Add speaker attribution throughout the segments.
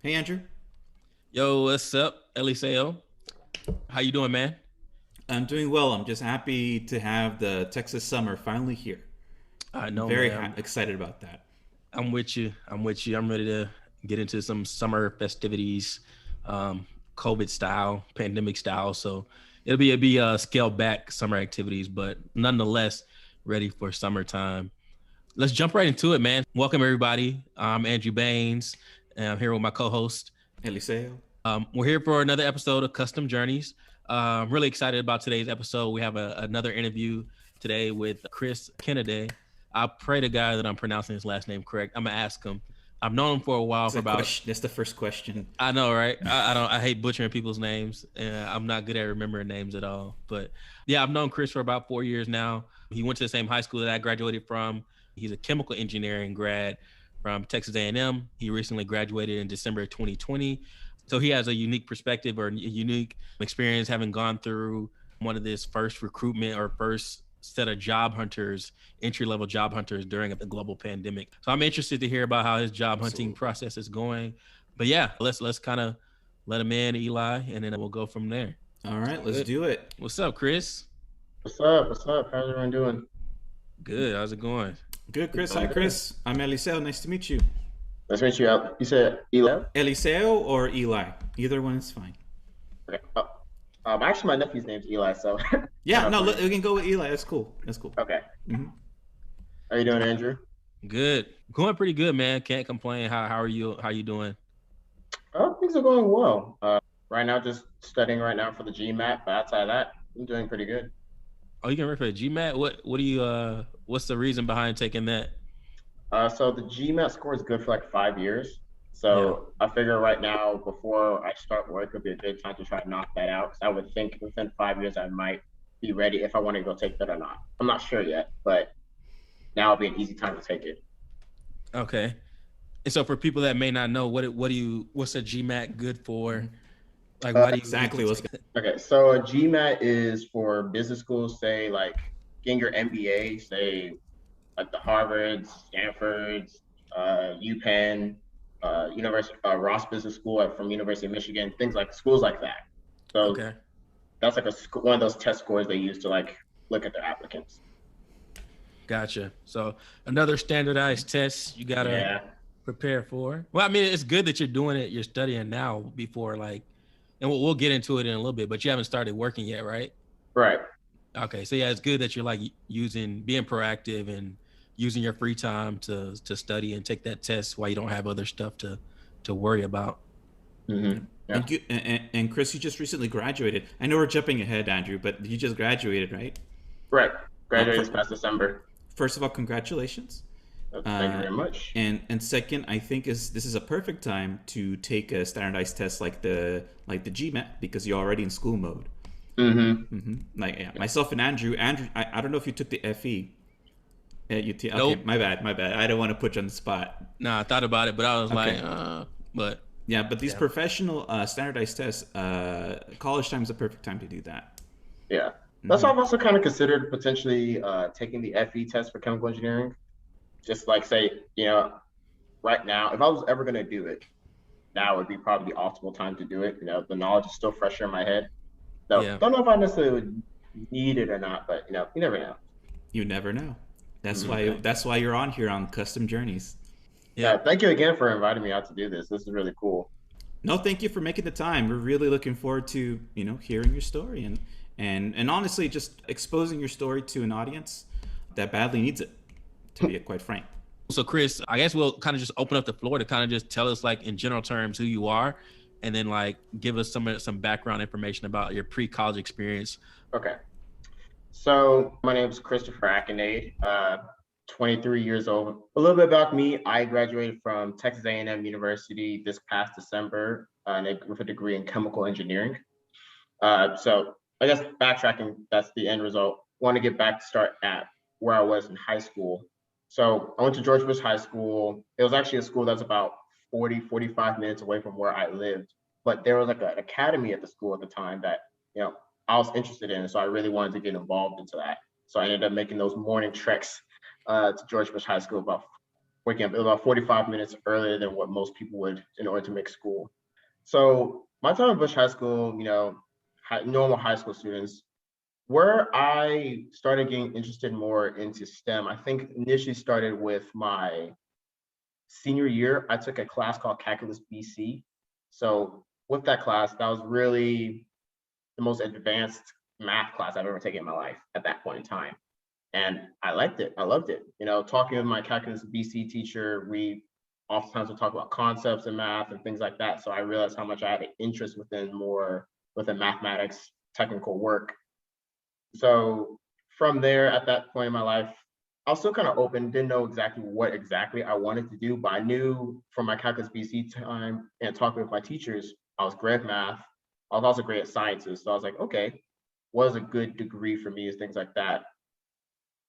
Speaker 1: Hey, Andrew.
Speaker 2: Yo, what's up, Eliseo? How you doing, man?
Speaker 1: I'm doing well. I'm just happy to have the Texas summer finally here.
Speaker 2: I
Speaker 1: I'm
Speaker 2: know,
Speaker 1: very
Speaker 2: man.
Speaker 1: excited about that.
Speaker 2: I'm with you. I'm with you. I'm ready to get into some summer festivities, um, COVID style, pandemic style. So it'll be scaled back summer activities, but nonetheless ready for summertime. Let's jump right into it, man. Welcome everybody. I'm Andrew Baines, and I'm here with my co-host.
Speaker 1: Eliseo.
Speaker 2: We're here for another episode of Custom Journeys. I'm really excited about today's episode. We have another interview today with Chris Akinade. I pray to God that I'm pronouncing his last name correct. I'm gonna ask him. I've known him for a while.
Speaker 1: It's
Speaker 2: For
Speaker 1: a
Speaker 2: about,
Speaker 1: question. That's the first question.
Speaker 2: I know, right? I don't. I hate butchering people's names, and I'm not good at remembering names at all. But yeah, I've known Chris for about 4 years now. He went to the same high school that I graduated from. He's a chemical engineering grad from Texas A&M. He recently graduated in December 2020. So he has a unique perspective or a unique experience having gone through one of this first recruitment or first set of job hunters, entry level job hunters during the global pandemic. So I'm interested to hear about how his job hunting
Speaker 1: Absolutely.
Speaker 2: process is going. But yeah, let's kind of let him in, Eli, and then we'll go from there.
Speaker 1: All right, let's
Speaker 2: Good.
Speaker 1: do it.
Speaker 2: What's up, Chris?
Speaker 3: What's up? What's up? How's everyone doing?
Speaker 2: Good. How's it going?
Speaker 1: Good, Chris. Hi,
Speaker 3: Doing good.
Speaker 1: Chris. I'm Eliseo. Nice to meet you.
Speaker 3: Nice to meet you out. You said Eli?
Speaker 1: Eliseo or Eli? Either one is fine.
Speaker 3: Okay. Actually, my nephew's name's Eli, so
Speaker 1: Yeah, no,
Speaker 3: funny.
Speaker 1: we can go with Eli. That's cool. That's cool.
Speaker 3: Okay.
Speaker 1: hmm
Speaker 3: How you doing, Andrew?
Speaker 2: Good. Going pretty good, man. Can't complain. How are you? How you doing?
Speaker 3: Things are going well. Right now, just studying right now for the Gmat, but outside of that, I'm doing pretty good.
Speaker 2: Oh, you can refer to GMAT. What do you what's the reason behind taking that?
Speaker 3: So the Gmat score is good for like 5 years.
Speaker 2: Yeah.
Speaker 3: So I figure right now, before I start work, would be a good time to try to knock that out. Because I would think within 5 years, I might be ready if I want to go take that or not. I'm not sure yet, but now would be an easy time to take it.
Speaker 2: Okay. And so for people that may not know, what's a GMAT good for? Like
Speaker 3: Uh,
Speaker 2: why do you need
Speaker 1: Exactly.
Speaker 2: to
Speaker 1: What's
Speaker 2: take it?
Speaker 3: Okay, so a GMAT is for business schools, say like getting your MBA, say like the Harvards, Stanfords, UPenn, University Ross Business School from University of Michigan, things like schools like that. So
Speaker 2: Okay.
Speaker 3: that's like one of those test scores they use to like look at their applicants.
Speaker 2: Gotcha. So another standardized test you gotta
Speaker 3: Yeah,
Speaker 2: prepare for. Well, I mean, it's good that you're doing it, you're studying now before like, and we'll get into it in a little bit, but you haven't started working yet, right?
Speaker 3: right.
Speaker 2: Okay. So yeah, it's good that you're like being proactive and using your free time to study and take that test while you don't have other stuff to worry about.
Speaker 3: Yeah,
Speaker 1: And Chris, you just recently graduated. I know we're jumping ahead, Andrew, but you just graduated, right?
Speaker 3: right.
Speaker 1: Well,
Speaker 3: Graduated this past December.
Speaker 1: first of all, congratulations.
Speaker 3: Thank you
Speaker 1: Uh,
Speaker 3: very much.
Speaker 1: and second, I think this is a perfect time to take a standardized test like the GMAT because you're already in school mode. Like yeah, myself and Andrew. I don't know if you took the FE. Okay,
Speaker 2: Nope.
Speaker 1: my bad. I don't want to put you on the spot.
Speaker 2: Nah, I thought about it, but I was like,
Speaker 1: Okay,
Speaker 2: but
Speaker 1: yeah, but these
Speaker 2: yeah.
Speaker 1: professional standardized tests, college time is the perfect time to do that.
Speaker 3: Yeah. That's why
Speaker 1: hmm
Speaker 3: I've also kind of considered potentially taking the FE test for chemical engineering. Just like say, right now, if I was ever going to do it, now would be probably the optimal time to do it. The knowledge is still fresher in my head. So
Speaker 2: Yeah.
Speaker 3: don't know if I necessarily would need it or not, but you never know.
Speaker 1: You never know.
Speaker 3: Hmm.
Speaker 1: That's why you're on here on Custom Journeys.
Speaker 3: Yeah,
Speaker 2: Yep.
Speaker 3: thank you again for inviting me out to do this. This is really cool.
Speaker 1: No, thank you for making the time. We're really looking forward to hearing your story and honestly just exposing your story to an audience that badly needs it. To be quite frank.
Speaker 2: So Chris, I guess we'll kind of just open up the floor to kind of just tell us like in general terms who you are, and then like give us some background information about your pre-college experience.
Speaker 3: Okay. So my name is Christopher Akinade, 23 years old. A little bit about me. I graduated from Texas A&M University this past December with a degree in chemical engineering. So I guess backtracking, that's the end result. Want to get back to start at where I was in high school. So I went to George Bush High School. It was actually a school that's about 45 minutes away from where I lived. But there was like an academy at the school at the time that, you know, I was interested in. So I really wanted to get involved into that. So I ended up making those morning treks to George Bush High School about waking up about 45 minutes earlier than what most people would in order to make school. So my time at Bush High School, normal high school students, where I started getting interested more into STEM, I think initially started with my senior year. I took a class called Calculus BC. So with that class, that was really the most advanced math class I've ever taken in my life at that point in time. And I liked it. I loved it. Talking with my Calculus BC teacher, we oftentimes would talk about concepts in math and things like that. So I realized how much I had an interest within mathematics, technical work. So from there, at that point in my life, I was still kind of open, didn't know exactly what I wanted to do, but I knew from my Calculus BC time and talking with my teachers, I was great at math. I was also great at sciences. So I was like, okay, what is a good degree for me is things like that.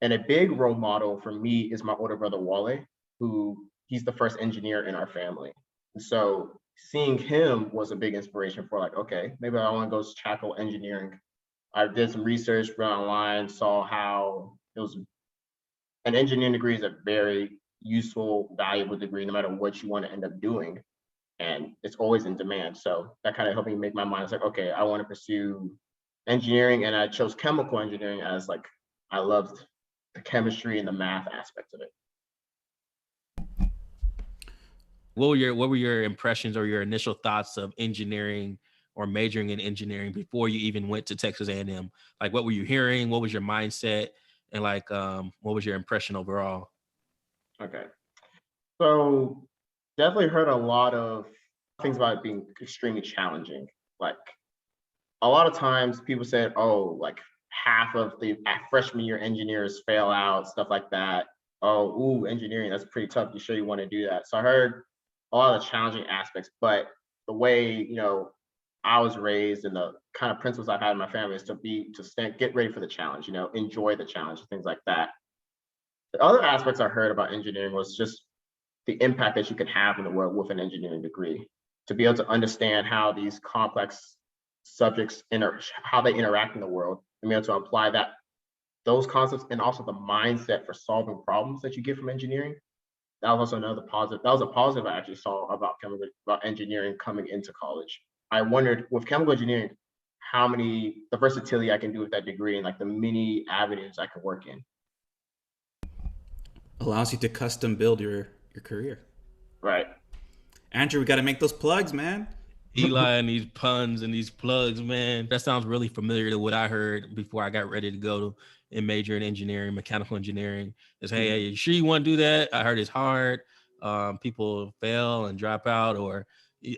Speaker 3: And a big role model for me is my older brother, Wale, who he's the first engineer in our family. And so seeing him was a big inspiration for like, okay, maybe I want to go tackle engineering. I did some research, went online, saw how an engineering degree is a very useful, valuable degree, no matter what you want to end up doing. And it's always in demand. So that kind of helped me make my mind. It's like, okay, I want to pursue engineering. And I chose chemical engineering as like, I loved the chemistry and the math aspect of it.
Speaker 2: What were your impressions or your initial thoughts of engineering or majoring in engineering before you even went to Texas A&M? Like, what were you hearing? What was your mindset? And like, what was your impression overall?
Speaker 3: Okay. So definitely heard a lot of things about it being extremely challenging. Like a lot of times people said, oh, like half of the freshman year engineers fail out, stuff like that. Oh, ooh, engineering, that's pretty tough. You sure you want to do that? So I heard a lot of the challenging aspects, but the way, I was raised and the kind of principles I've had in my family is get ready for the challenge, enjoy the challenge, things like that. The other aspects I heard about engineering was just the impact that you can have in the world with an engineering degree, to be able to understand how these complex subjects how they interact in the world, and be able to apply those concepts and also the mindset for solving problems that you get from engineering. That was also another positive. That was a positive I actually saw about engineering coming into college. I wondered with chemical engineering, the versatility I can do with that degree and like the many avenues I can work in.
Speaker 1: Allows you to custom build your career.
Speaker 3: Right.
Speaker 1: Andrew, we got to make those plugs, man.
Speaker 2: Eli and these puns and these plugs, man. That sounds really familiar to what I heard before I got ready to go and major in engineering, mechanical engineering. Is, hey, you sure you want to do that? I heard it's hard. People fail and drop out, or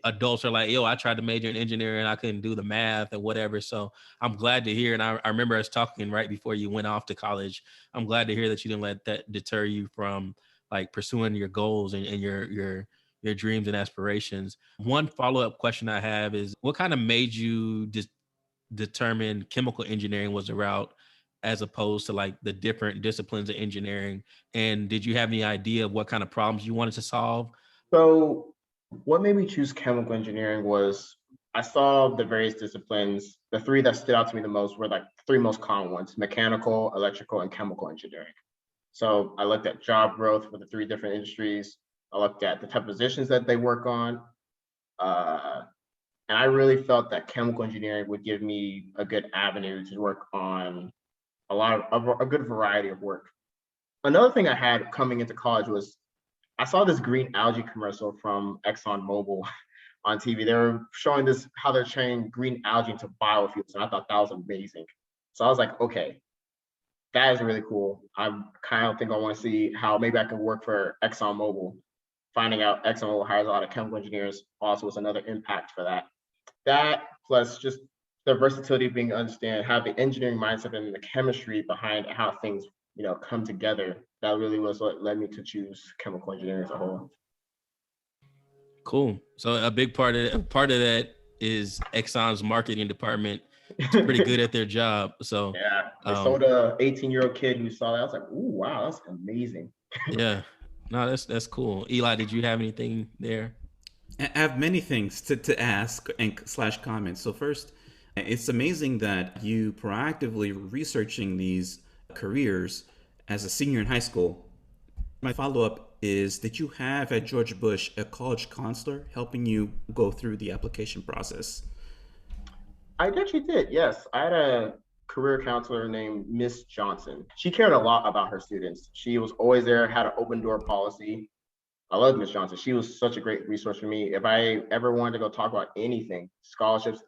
Speaker 2: adults are like, yo, I tried to major in engineering and I couldn't do the math or whatever. So I'm glad to hear. And I remember us talking right before you went off to college. I'm glad to hear that you didn't let that deter you from like pursuing your goals and your dreams and aspirations. One follow-up question I have is, what kind of made you determine chemical engineering was the route as opposed to like the different disciplines of engineering? And did you have any idea of what kind of problems you wanted to solve?
Speaker 3: So what made me choose chemical engineering was I saw the various disciplines. The three that stood out to me the most were like the three most common ones: mechanical, electrical, and chemical engineering. So I looked at job growth for the three different industries. I looked at the type of positions that they work on. And I really felt that chemical engineering would give me a good avenue to work on a good variety of work. Another thing I had coming into college was I saw this green algae commercial from Exxon Mobil on TV. They were showing how they're turning green algae into biofuels, and I thought that was amazing. So I was like, okay, that is really cool. I kind of think I want to see how maybe I can work for Exxon Mobil. Finding out Exxon Mobil hires a lot of chemical engineers also was another impact for that. That plus just the versatility of being understand how the engineering mindset and the chemistry behind how things come together. That really was what led me to choose chemical engineering as a whole.
Speaker 2: Cool. So a big part of that is Exxon's marketing department. It's pretty good at their job. So
Speaker 3: yeah, they sold a 18-year-old kid who saw that. I was like, ooh, wow, that's amazing.
Speaker 2: Yeah, no, that's cool. Eli, did you have anything there?
Speaker 1: I have many things to ask and / comment. So first, it's amazing that you proactively researching these careers as a senior in high school. My follow-up is, did you have at George Bush a college counselor helping you go through the application process?
Speaker 3: I actually did, yes. I had a career counselor named Miss Johnson. She cared a lot about her students. She was always there, had an open door policy. I love Miss Johnson. She was such a great resource for me. If I ever wanted to go talk about anything, scholarships,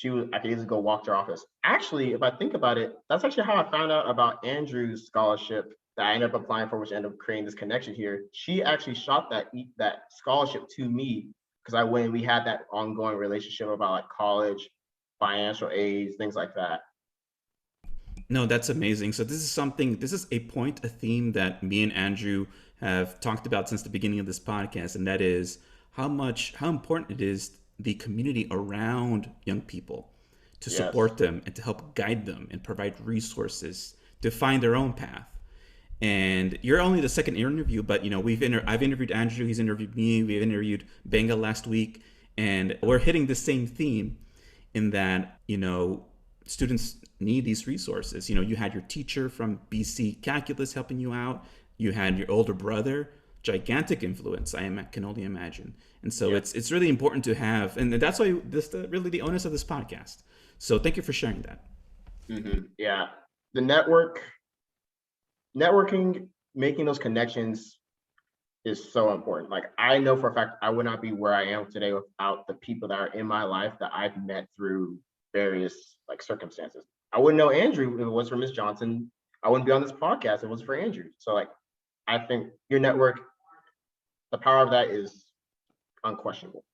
Speaker 3: I could easily go walk to her office. Actually, if I think about it, that's actually how I found out about Andrew's scholarship that I ended up applying for, which ended up creating this connection here. She actually shot that scholarship to me because we had that ongoing relationship about like college, financial aids, things like that.
Speaker 1: No, that's amazing. So this is a theme that me and Andrew have talked about since the beginning of this podcast, and that is how important it is the community around young people to support them and to help guide them and provide resources to find their own path. And you're only the second interview, but I've interviewed Andrew, he's interviewed me, we've interviewed Benga last week, and we're hitting the same theme in that, students need these resources. You had your teacher from BC Calculus helping you out. You had your older brother, gigantic influence, I can only imagine. And so it's really important to have, and that's why really the onus of this podcast. So thank you for sharing that.
Speaker 3: Mm-hmm. Yeah, the networking, making those connections is so important. Like I know for a fact I would not be where I am today without the people that are in my life that I've met through various like circumstances. I wouldn't know Andrew if it was for Miss Johnson. I wouldn't be on this podcast if it was for Andrew. So like I think your network, the power of that is unquestionable.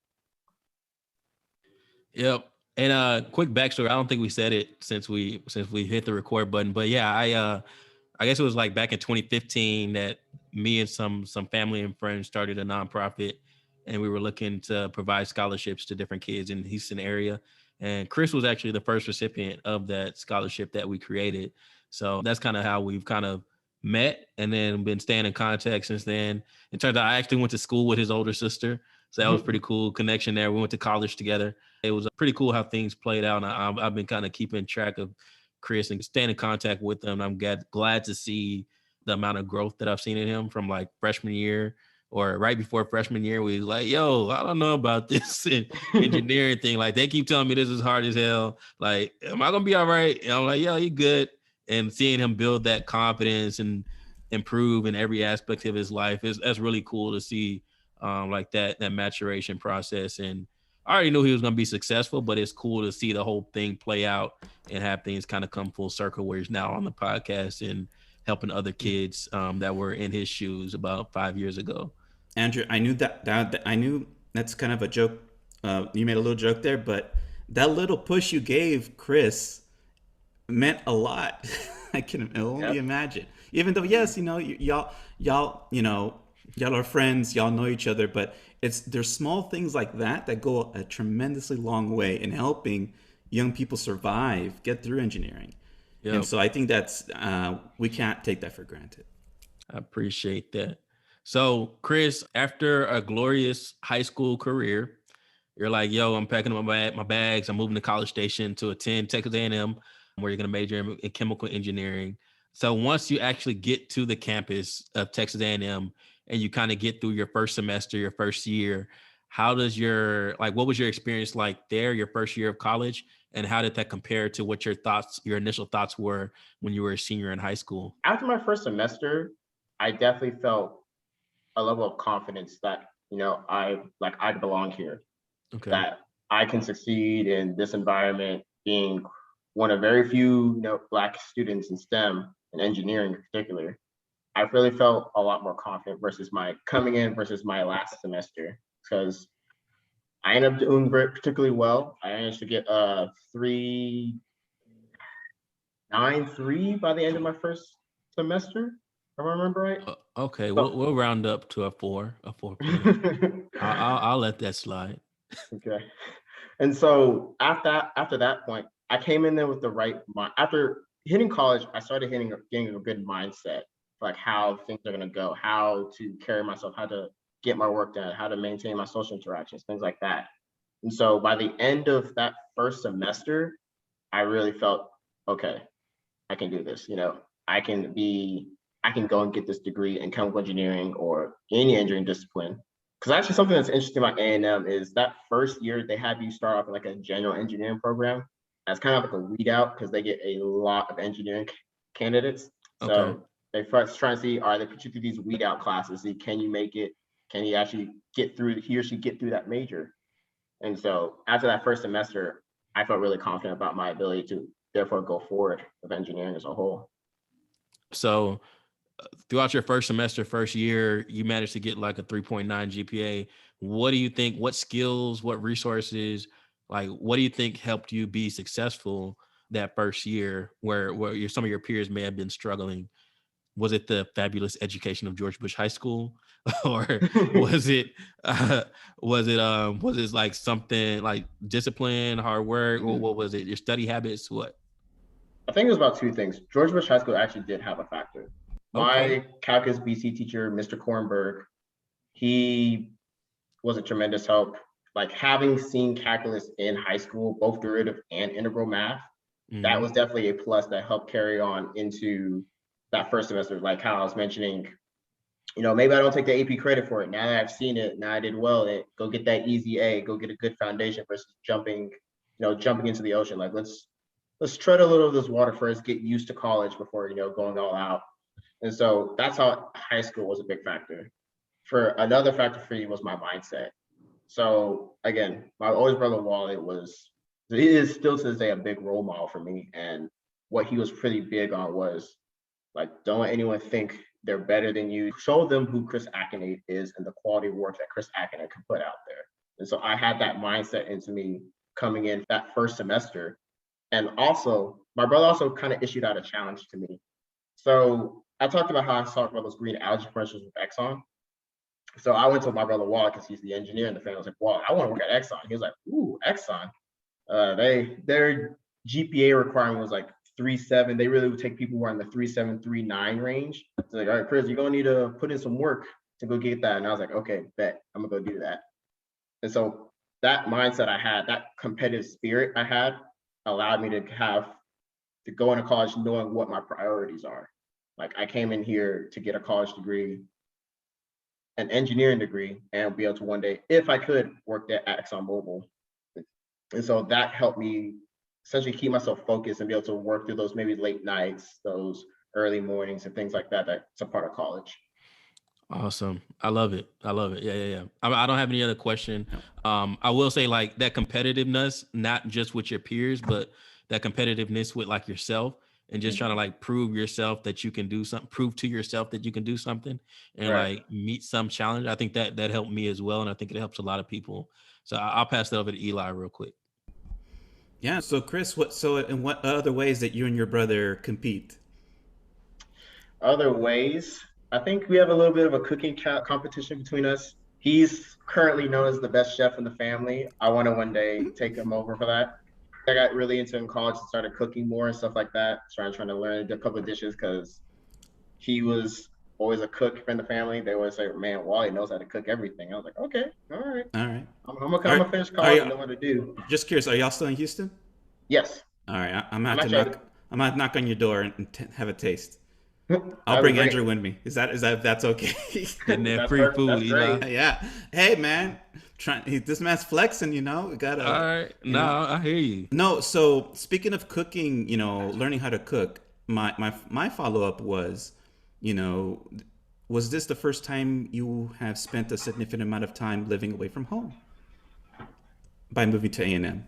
Speaker 2: Yep. And quick backstory. I don't think we said it since we hit the record button, but yeah, I guess it was like back in 2015 that me and some family and friends started a nonprofit, and we were looking to provide scholarships to different kids in the Houston area. And Chris was actually the first recipient of that scholarship that we created. So that's kind of how we've kind of met and then been staying in contact since then. It turns out I actually went to school with his older sister. So that was pretty cool connection there. We went to college together. It was pretty cool how things played out. And I've been kind of keeping track of Chris and staying in contact with them. I'm glad to see the amount of growth that I've seen in him from like freshman year or right before freshman year. We was like, yo, I don't know about this engineering thing. Like they keep telling me this is hard as hell. Like, am I going to be all right? And I'm like, yo, you good. And seeing him build that confidence and improve in every aspect of his life that's really cool to see. Like that maturation process. And I already knew he was going to be successful, but it's cool to see the whole thing play out and have things kind of come full circle where he's now on the podcast and helping other kids that were in his shoes about 5 years ago.
Speaker 1: Andrew, I knew I knew that's kind of a joke. You made a little joke there, but that little push you gave Chris meant a lot. I can only imagine. Even though, yes, y'all are friends, y'all know each other, but there's small things like that go a tremendously long way in helping young people survive, get through engineering. Yep. And so I think that's we can't take that for granted.
Speaker 2: I appreciate that. So Chris, after a glorious high school career, you're like, yo, I'm packing up my bags. I'm moving to College Station to attend Texas A&M, where you're going to major in chemical engineering. So once you actually get to the campus of Texas A&M and you kind of get through your first semester, your first year, what was your experience like there, your first year of college? And how did that compare to what your initial thoughts were when you were a senior in high school?
Speaker 3: After my first semester, I definitely felt a level of confidence that, I belong here. Okay. That I can succeed in this environment, being one of very few Black students in STEM and engineering in particular. I really felt a lot more confident versus my last semester, because I ended up doing particularly well. I managed to get a 3.93 by the end of my first semester, if I remember right.
Speaker 2: Okay, so, we'll round up to a 4. I'll let that slide.
Speaker 3: Okay. And so after that point, I came in there with the right mind. After hitting college, I started getting a good mindset, like how things are gonna go, how to carry myself, how to get my work done, how to maintain my social interactions, things like that. And so by the end of that first semester, I really felt, okay, I can do this. I can be I can go and get this degree in chemical engineering or any engineering discipline. Because actually something that's interesting about A&M is that first year they have you start off in like a general engineering program. That's kind of like a weed out because they get a lot of engineering candidates. So
Speaker 2: Okay.
Speaker 3: they first try to see, are they put you through these weed out classes? See, can you make it? Can he actually get through, he or she get through that major? And so after that first semester, I felt really confident about my ability to therefore go forward with engineering as a whole.
Speaker 2: So throughout your first semester, first year, you managed to get like a 3.9 GPA. What do you think, what skills, what resources, like what do you think helped you be successful that first year where some of your peers may have been struggling? Was it the fabulous education of George Bush High School, or was it was it like something like discipline, hard work, or what was it? Your study habits? What?
Speaker 3: I think it was about two things. George Bush High School actually did have a factor.
Speaker 2: Okay.
Speaker 3: My calculus BC teacher, Mr. Kornberg, he was a tremendous help. Like having seen calculus in high school, both derivative and integral math, that was definitely a plus that helped carry on into that first semester. Like how I was mentioning, maybe I don't take the AP credit for it. Now that I've seen it, now I did well at it, go get that easy A, go get a good foundation versus jumping into the ocean. Like let's tread a little of this water first, get used to college before, going all out. And so that's how high school was a big factor. For another factor for me was my mindset. So again, my oldest brother Wally he is still to this day a big role model for me. And what he was pretty big on was like, don't let anyone think they're better than you. Show them who Chris Akinade is and the quality of work that Chris Akinade can put out there. And so I had that mindset into me coming in that first semester. And also, my brother also kind of issued out a challenge to me. So I talked about how I talked about those green algae commercials with Exxon. So I went to my brother Wally because he's the engineer in the family. I was like, Wally, I want to work at Exxon. He was like, ooh, Exxon. Their GPA requirement was like 3.7. They really would take people who are in the 3.7, 3.9 range. So like, all right, Chris, you're gonna need to put in some work to go get that. And I was like, okay, bet, I'm gonna go do that. And so that mindset I had, that competitive spirit I had, allowed me to go into college knowing what my priorities are. Like I came in here to get a college degree, an engineering degree, and be able to one day, if I could, work at ExxonMobil. And so that helped me essentially keep myself focused and be able to work through those maybe late nights, those early mornings and things like that. That's a part of college.
Speaker 2: Awesome. I love it. Yeah. I don't have any other question. I will say like that competitiveness, not just with your peers, but that competitiveness with like yourself and just trying to like prove yourself that you can do something, prove to yourself that you can do something and like meet some challenge. I think that helped me as well. And I think it helps a lot of people. So I'll pass that over to Eli real quick.
Speaker 1: Yeah. So Chris, in what other ways that you and your brother compete?
Speaker 3: Other ways, I think we have a little bit of a cooking competition between us. He's currently known as the best chef in the family. I want to one day take him over for that. I got really into in college and started cooking more and stuff like that. Trying to learn a couple of dishes because he was always a cook in the family. They always say, man, Wally knows how to cook everything. I was like, okay, all right. I'm gonna finish college and know what to do.
Speaker 1: Just curious, are y'all still in Houston?
Speaker 3: Yes.
Speaker 1: All right, I'm gonna knock on your door and have a taste. I'll bring Andrew with me. Is that's okay?
Speaker 2: Getting that free food, Eli.
Speaker 1: Yeah. Hey man, this man's flexing. We gotta.
Speaker 2: All right. No, I hear you.
Speaker 1: No. So speaking of cooking, learning how to cook. My follow up was, was this the first time you have spent a significant amount of time living away from home by moving to A&M?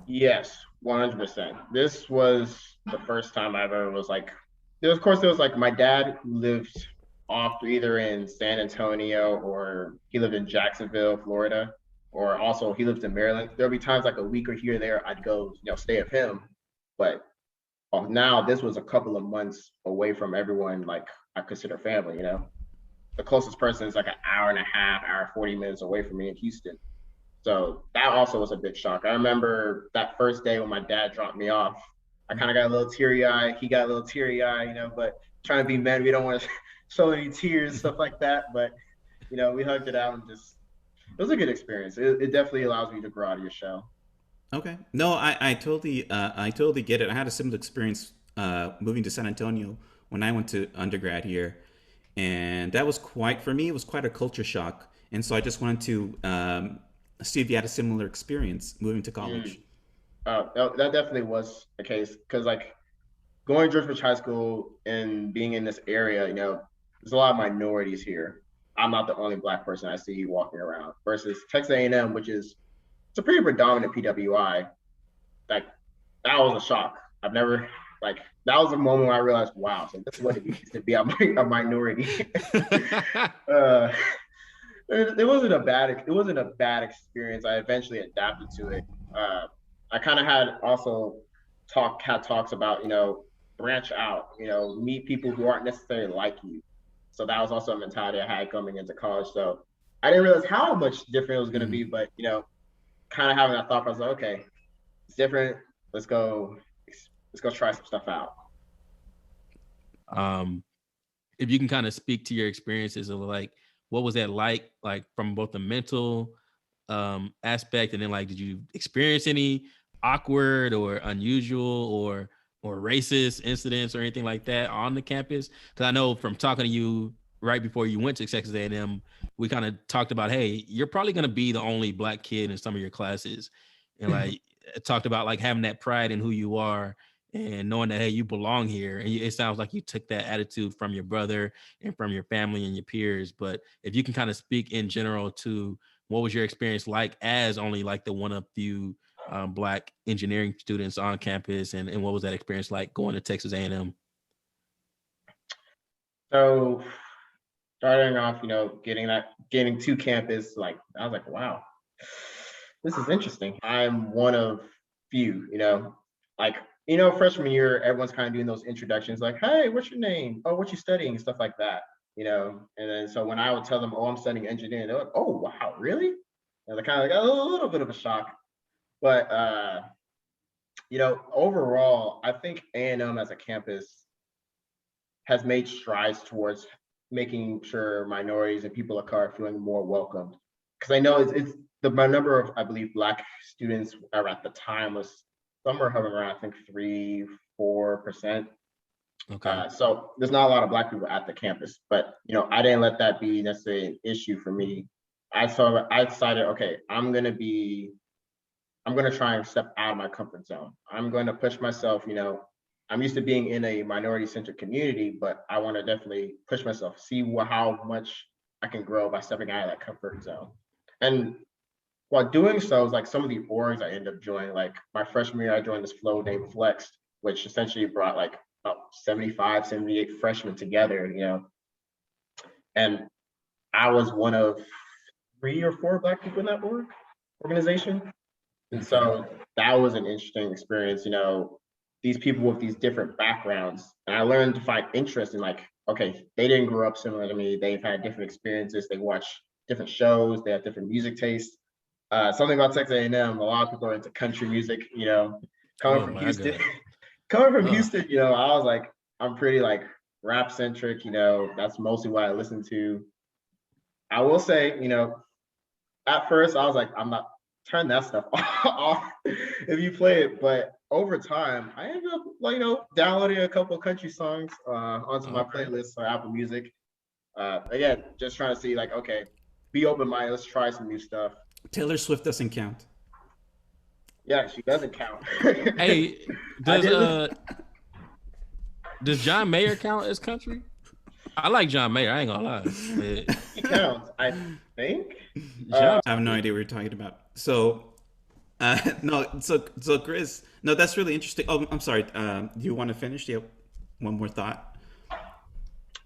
Speaker 3: Yes, 100%. This was the first time I ever was like. There was like my dad who lived either in San Antonio or he lived in Jacksonville, Florida, or also he lived in Maryland. There'll be times like a week or here or there I'd go, stay with him. But now this was a couple of months away from everyone like I consider family, The closest person is like an hour and a half, hour 40 minutes away from me in Houston. So that also was a big shock. I remember that first day when my dad dropped me off. I kind of got a little teary-eyed. He got a little teary-eyed, but trying to be men, we don't want to show any tears, stuff like that. But, we hugged it out and it was a good experience. It definitely allows me to grow out of your shell.
Speaker 1: Okay. No, I totally get it. I had a similar experience moving to San Antonio when I went to undergrad here, and that was quite for me. It was quite a culture shock, and so I just wanted to see if you had a similar experience moving to college.
Speaker 3: That definitely was the case because like going to George Bush High School and being in this area, there's a lot of minorities here. I'm not the only Black person I see walking around. Versus Texas A&M, which is it's a pretty predominant PWI. Like that was a shock. I've never like that was a moment where I realized, wow, so this is what it means to be a minority. uh, it wasn't a bad experience. I eventually adapted to it. I kind of had also had talks about branch out, meet people who aren't necessarily like you. So that was also a mentality I had coming into college. So I didn't realize how much different it was going to be, but kind of having that thought process, okay, it's different. Let's go try some stuff out.
Speaker 2: If you can kind of speak to your experiences of like, what was that like from both the mental aspect, and then like, did you experience any awkward or unusual or racist incidents or anything like that on the campus? Because I know from talking to you right before you went to Texas A&M, we kind of talked about, hey, you're probably going to be the only Black kid in some of your classes, and like talked about like having that pride in who you are and knowing that, hey, you belong here. And it sounds like you took that attitude from your brother and from your family and your peers. But if you can kind of speak in general to what was your experience like as only like the one of few Black engineering students on campus, and what was that experience like going to Texas A&M?
Speaker 3: So starting off, getting to campus, like I was like, wow, this is interesting. I'm one of few, like, freshman year, everyone's kind of doing those introductions, like, hey, what's your name? Oh, what you studying? Stuff like that, and then so when I would tell them, oh, I'm studying engineering, they're like, oh, wow, really? And they kind of like a little bit of a shock. But overall, I think A&M as a campus has made strides towards making sure minorities and people of color are feeling more welcomed. Because I know it's the number of, I believe, Black students at the time was somewhere hovering around, I think 3-4%.
Speaker 2: Okay.
Speaker 3: So there's not a lot of Black people at the campus, but I didn't let that be necessarily an issue for me. I decided, okay, I'm gonna try and step out of my comfort zone. I'm going to push myself. I'm used to being in a minority-centered community, but I want to definitely push myself, see how much I can grow by stepping out of that comfort zone. And while doing so, it's like some of the orgs I ended up joining, like my freshman year, I joined this flow named Flexed, which essentially brought like about 75, 78 freshmen together, and I was one of 3 or 4 Black people in that organization. And so that was an interesting experience, these people with these different backgrounds. And I learned to find interest in like, okay, they didn't grow up similar to me. They've had different experiences. They watch different shows. They have different music tastes. Something about Texas A&M, a lot of people are into country music, coming from Houston. Coming from Houston, I was like, I'm pretty like rap centric, that's mostly what I listen to. I will say, at first I was like, I'm not, turn that stuff off if you play it. But over time, I ended up, like, downloading a couple of country songs onto my playlist on Apple Music. Again, just trying to see, like, okay, be open-minded. Let's try some new stuff.
Speaker 1: Taylor Swift doesn't count.
Speaker 3: Yeah, she doesn't count.
Speaker 2: Hey, does John Mayer count as country? I like John Mayer. I ain't gonna lie.
Speaker 3: He counts, I think.
Speaker 1: I have no idea what you're talking about. So, no. So Chris, no, that's really interesting. Oh, I'm sorry. Do you want to finish? Do you have one more thought?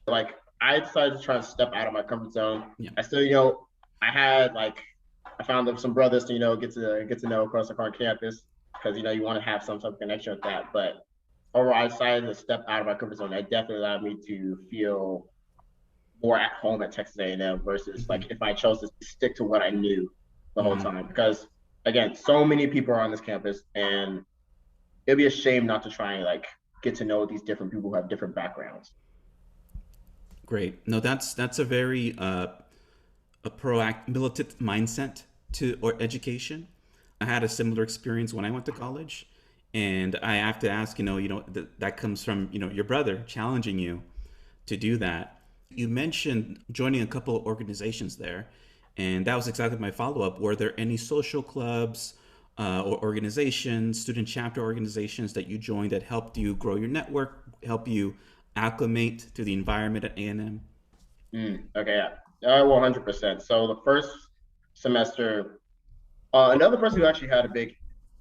Speaker 3: Like, I decided to try to step out of my comfort zone.
Speaker 1: Yeah.
Speaker 3: I still, I found some brothers to, get to know across the campus, because, you want to have some type of connection with that. But overall, I decided to step out of my comfort zone. That definitely allowed me to feel more at home at Texas A&M versus like if I chose to stick to what I knew the whole time. Because again, so many people are on this campus, and it'd be a shame not to try and like get to know these different people who have different backgrounds.
Speaker 1: Great. No, that's a very a proactive, militant mindset to or education. I had a similar experience when I went to college, And I have to ask, that comes from, your brother challenging you to do that. You mentioned joining a couple of organizations there, and that was exactly my follow up. Were there any social clubs or organizations, student chapter organizations that you joined that helped you grow your network, help you acclimate to the environment at A&M?
Speaker 3: Okay, yeah, 100%. So the first semester, another person who actually had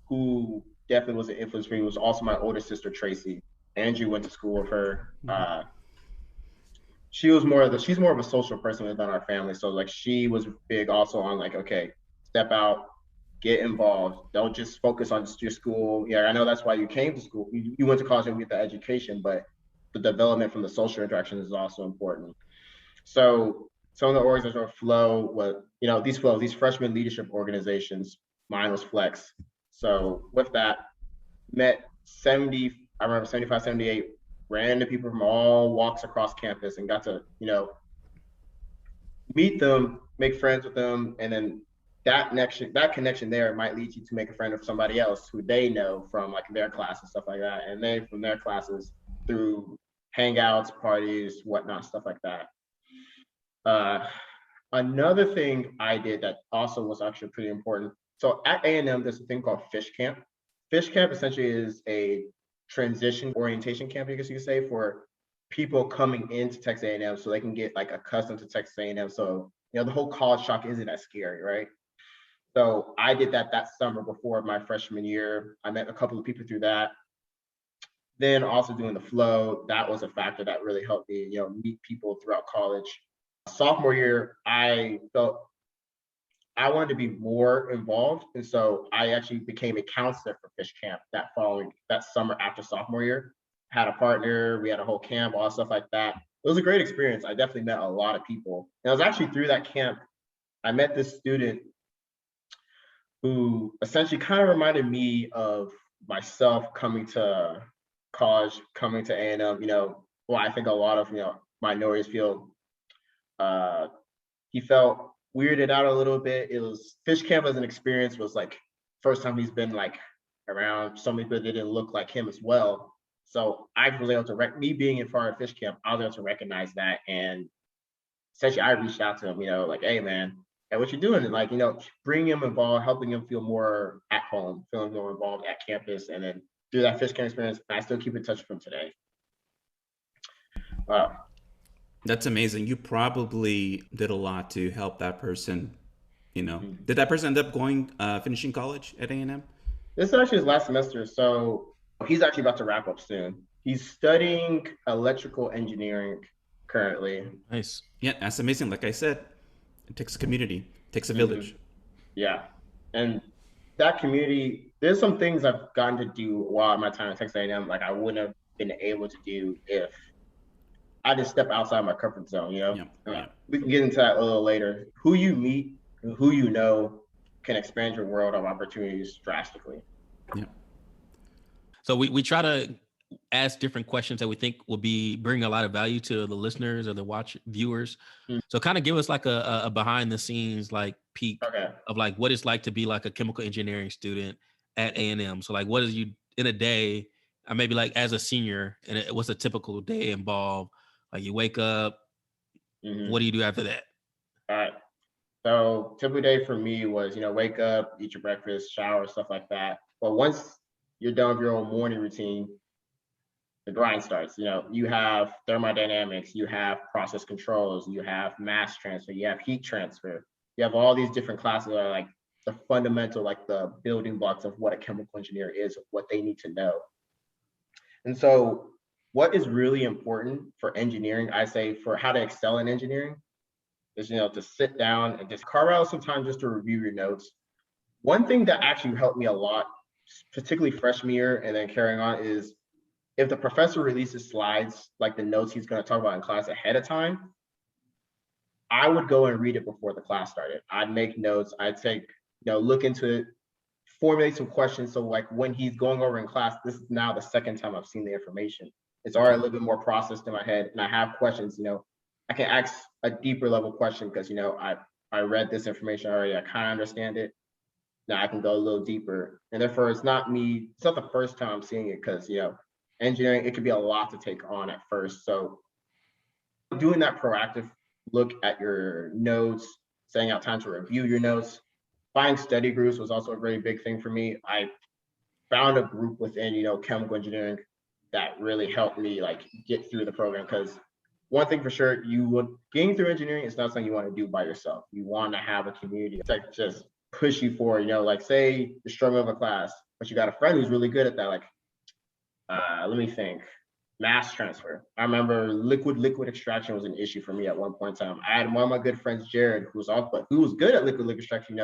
Speaker 3: who definitely was an influence for me was also my older sister Tracy. Andrew went to school with her. She's more of a social person within our family. So like she was big also on like, okay, step out, get involved. Don't just focus on just your school. Yeah, I know that's why you came to school. You went to college and get the education, but the development from the social interactions is also important. So some of the organizations are Flow, these freshman leadership organizations. Mine was Flex. So with that, met 70, I remember 75, 78 random people from all walks across campus and got to, meet them, make friends with them, and then that connection there might lead you to make a friend of somebody else who they know from like their class and stuff like that. And they from their classes through hangouts, parties, whatnot, stuff like that. Another thing I did that also was actually pretty important. So at A&M, there's a thing called Fish Camp. Fish Camp essentially is a transition orientation camp, I guess you could say, for people coming into Texas A&M so they can get like accustomed to Texas A&M. So, the whole college shock isn't that scary, right? So I did that summer before my freshman year. I met a couple of people through that. Then also doing the flow, that was a factor that really helped me, meet people throughout college. Sophomore year, I felt I wanted to be more involved. And so I actually became a counselor for Fish Camp that summer after sophomore year. Had a partner, we had a whole camp, all stuff like that. It was a great experience. I definitely met a lot of people. And it was actually through that camp, I met this student who essentially kind of reminded me of myself coming to college, coming to A&M, I think a lot of, minorities feel. He felt weirded out a little bit. It was Fish Camp as an experience was like first time he's been like around so many people that didn't look like him as well. So I was able to me being in front of Fish Camp, I was able to recognize that. And essentially I reached out to him, like, hey man, hey, what you doing? And like, bring him involved, helping him feel more at home, feeling more involved at campus, and then do that Fish Camp experience. And I still keep in touch with him today. Wow.
Speaker 1: That's amazing. You probably did a lot to help that person. Did that person end up finishing college at A&M?
Speaker 3: This is actually his last semester, so he's actually about to wrap up soon. He's studying electrical engineering currently.
Speaker 1: Nice. Yeah, that's amazing. Like I said, it takes a community, it takes a village.
Speaker 3: Yeah, and that community, there's some things I've gotten to do while my time at Texas A&M, like I wouldn't have been able to do if I just step outside my comfort zone, Yeah. We can get into that a little later. Who you meet and who you know can expand your world of opportunities drastically.
Speaker 1: Yeah.
Speaker 2: So we try to ask different questions that we think will bring a lot of value to the listeners or the viewers. So kind of give us like a behind the scenes like peek of like what it's like to be like a chemical engineering student at A&M. So like what is you in a day, or maybe like as a senior, and what's a typical day involved? Like you wake up, what do you do after that?
Speaker 3: All right. So typical day for me was, wake up, eat your breakfast, shower, stuff like that. But once you're done with your own morning routine, the grind starts. You have thermodynamics, you have process controls, you have mass transfer, you have heat transfer. You have all these different classes that are like the fundamental, like the building blocks of what a chemical engineer is, what they need to know. And so what is really important for engineering, I say for how to excel in engineering, is to sit down and just carve out some time just to review your notes. One thing that actually helped me a lot, particularly freshman year and then carrying on, is if the professor releases slides, like the notes he's going to talk about in class ahead of time, I would go and read it before the class started. I'd make notes, I'd take, look into it, formulate some questions. So like when he's going over in class, this is now the second time I've seen the information. It's already a little bit more processed in my head and I have questions, I can ask a deeper level question because, I read this information already, I kind of understand it. now I can go a little deeper. And therefore it's not the first time I'm seeing it, because engineering, it could be a lot to take on at first. So doing that proactive look at your notes, setting out time to review your notes, finding study groups was also a very big thing for me. I found a group within, chemical engineering that really helped me like get through the program. Because one thing for sure, getting through engineering is not something you want to do by yourself. You want to have a community that just push you forward. Like say you're struggling with a class, but you got a friend who's really good at that. Like, let me think. Mass transfer. I remember liquid extraction was an issue for me at one point in time. I had one of my good friends, Jared, who was good at liquid extraction,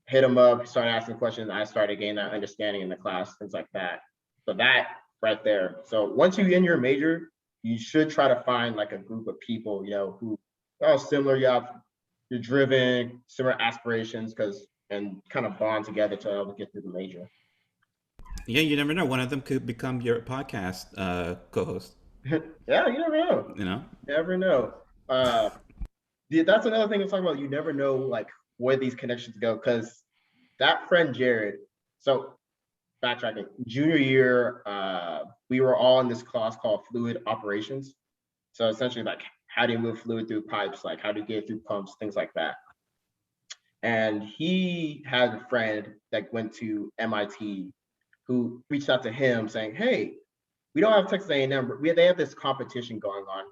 Speaker 3: hit him up, started asking questions. I started getting that understanding in the class, things like that. So that right there. So once you in your major, you should try to find like a group of people, who are all similar. You're driven, similar aspirations, and kind of bond together to help get through the major.
Speaker 1: Yeah, you never know. One of them could become your podcast co-host.
Speaker 3: Yeah, you never know. Never know. That's another thing to talk about. You never know like where these connections go, because that friend Jared. So backtracking, junior year, we were all in this class called fluid operations. So essentially, like, how do you move fluid through pipes? Like, how do you get through pumps? Things like that. And he had a friend that went to MIT who reached out to him saying, "Hey, we don't have Texas A&M, but they have this competition going on.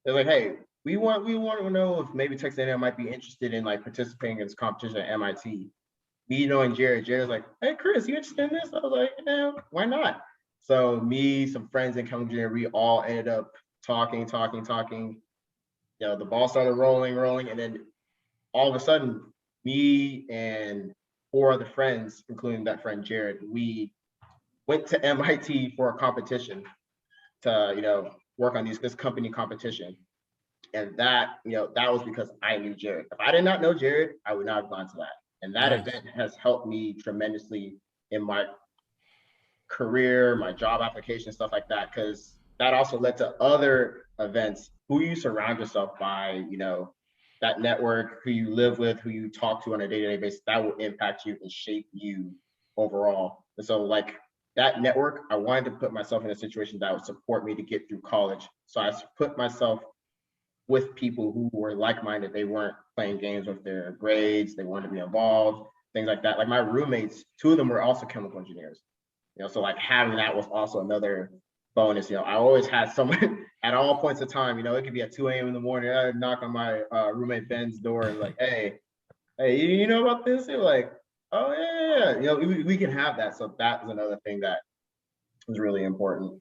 Speaker 3: They're like, hey, we want to know if maybe Texas A&M might be interested in like participating in this competition at MIT." Me knowing Jared's like, "Hey, Chris, you interested in this?" I was like, "Yeah, why not?" So me, some friends in chemical engineering, we all ended up talking. The ball started rolling, and then all of a sudden, me and 4 other friends, including that friend Jared, we went to MIT for a competition to, work on this company competition. And that, that was because I knew Jared. If I did not know Jared, I would not have gone to that. And that event has helped me tremendously in my career, my job application, stuff like that, because that also led to other events. Who you surround yourself by, that network, who you live with, who you talk to on a day-to-day basis, that will impact you and shape you overall. And so like that network, I wanted to put myself in a situation that would support me to get through college. So I put myself with people who were like-minded. They weren't playing games with their grades. They wanted to be involved, things like that. Like my roommates, 2 of them were also chemical engineers. So like having that was also another bonus. I always had someone at all points of time, it could be at 2 a.m. in the morning, I'd knock on my roommate Ben's door and like, hey, you know about this? They're like, oh yeah. We can have that. So that was another thing that was really important.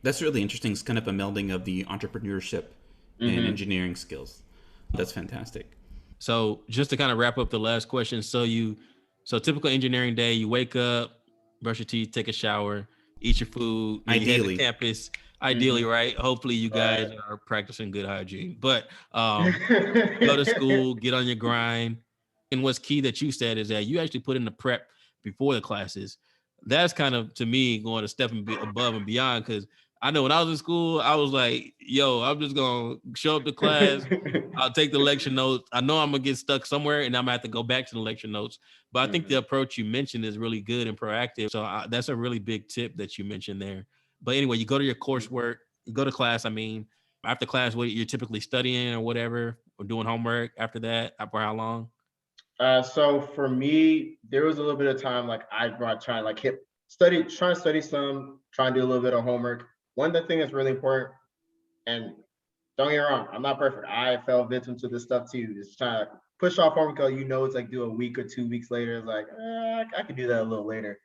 Speaker 1: That's really interesting. It's kind of a melding of the entrepreneurship and engineering skills. That's fantastic.
Speaker 2: So just to kind of wrap up the last question, so typical engineering day, you wake up, brush your teeth, take a shower, eat your food,
Speaker 1: ideally
Speaker 2: you head to campus. Ideally, right? Hopefully you guys are practicing good hygiene. But go to school, get on your grind. And what's key that you said is that you actually put in the prep before the classes. That's kind of, to me, going a step above and beyond, because I know when I was in school, I was like, yo, I'm just going to show up to class. I'll take the lecture notes. I know I'm going to get stuck somewhere and I'm going to have to go back to the lecture notes. But I think the approach you mentioned is really good and proactive. So that's a really big tip that you mentioned there. But anyway, you go to your coursework, you go to class. I mean, after class, what you're typically studying or whatever, or doing homework after that, for how long?
Speaker 3: So for me, there was a little bit of time, like I brought trying to like try to study some, try and do a little bit of homework. One of the things that's really important, and don't get me wrong, I'm not perfect. I fell victim to this stuff too. Just trying to push off homework because it's like do a week or 2 weeks later. It's like I could do that a little later.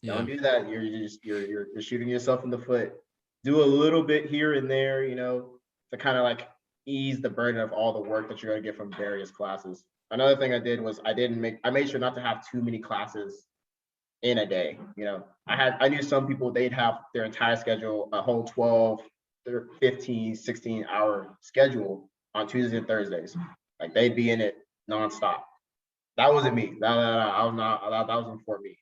Speaker 3: Yeah. Don't do that. You're shooting yourself in the foot. Do a little bit here and there, to kind of like ease the burden of all the work that you're gonna get from various classes. Another thing I did was I made sure not to have too many classes in a day. I knew some people, they'd have their entire schedule, a whole 12, 15, 16 hour schedule on Tuesdays and Thursdays. Like they'd be in it nonstop. That wasn't me. That wasn't for me.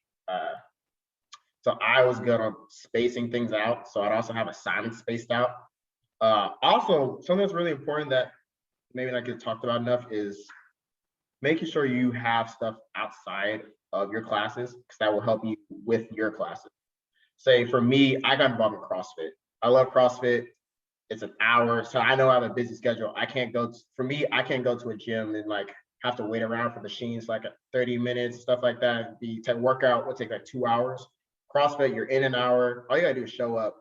Speaker 3: So I was good on spacing things out. So I'd also have assignments spaced out. Also, something that's really important that maybe not get talked about enough is making sure you have stuff outside of your classes, because that will help you with your classes. Say for me, I got involved in CrossFit. I love CrossFit. It's an hour, so I know I have a busy schedule. I can't go to a gym and like have to wait around for machines like 30 minutes, stuff like that. The workout would take like 2 hours. CrossFit, you're in an hour. All you gotta do is show up.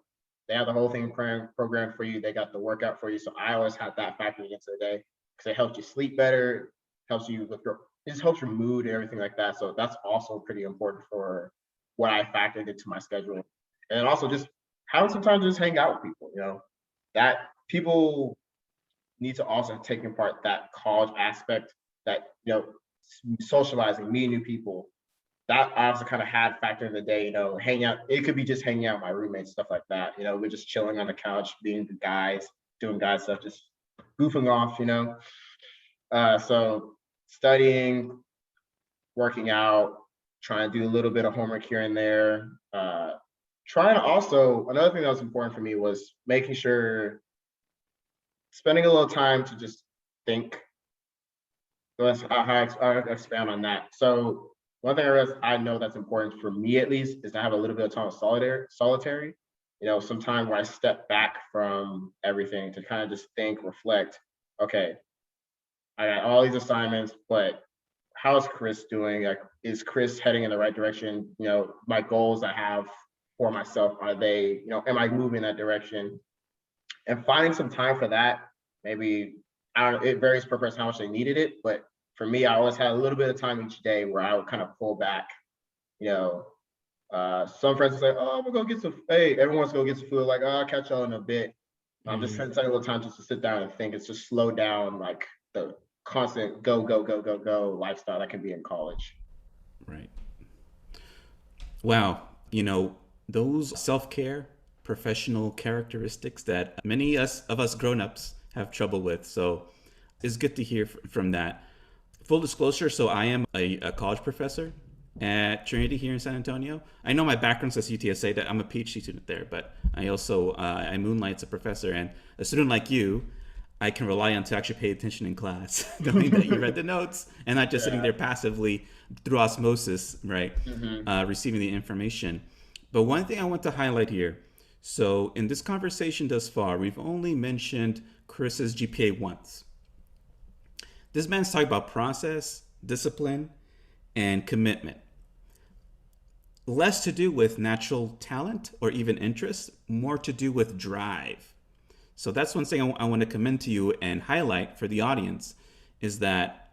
Speaker 3: They have the whole thing programmed for you. They got the workout for you. So I always have that factored into the day because it helps you sleep better, helps you with it just helps your mood and everything like that. So that's also pretty important for what I factored into my schedule. And also just having some time to just hang out with people, that people need to also take in part that college aspect, that socializing, meeting new people. That I also kind of had factor in the day, hang out. It could be just hanging out with my roommates, stuff like that. We're just chilling on the couch, being the guys, doing guy stuff, just goofing off, So studying, working out, trying to do a little bit of homework here and there. Trying to also, another thing that was important for me was making sure, spending a little time to just think. So I'll expand on that. So one thing I know that's important for me, at least, is to have a little bit of time of solitary. Some time where I step back from everything to kind of just think, reflect. Okay, I got all these assignments, but how is Chris doing? Like, is Chris heading in the right direction? My goals I have for myself, are they, am I moving in that direction? And finding some time for that, maybe, I don't know, it varies per person how much they needed it, but for me, I always had a little bit of time each day where I would kind of pull back. Some friends will say, "Oh, I'm gonna go get some." Hey, everyone wants to go get some food. Like, "Oh, I'll catch y'all in a bit." I'm just trying to take a little time just to sit down and think. It's just slow down, like the constant go, go, go, go, go lifestyle that can be in college.
Speaker 1: Right. Wow. Those self-care, professional characteristics that many of us grown-ups have trouble with. So it's good to hear from that. Full disclosure, so I am a college professor at Trinity here in San Antonio. I know my background says UTSA, that I'm a PhD student there, but I also I moonlight as a professor, and a student like you, I can rely on to actually pay attention in class, knowing that you read the notes and not just sitting there passively through osmosis, right? Receiving the information. But one thing I want to highlight here. So in this conversation thus far, we've only mentioned Chris's GPA once. This man's talking about process, discipline, and commitment. Less to do with natural talent or even interest, more to do with drive. So that's one thing I want to commend to you and highlight for the audience, is that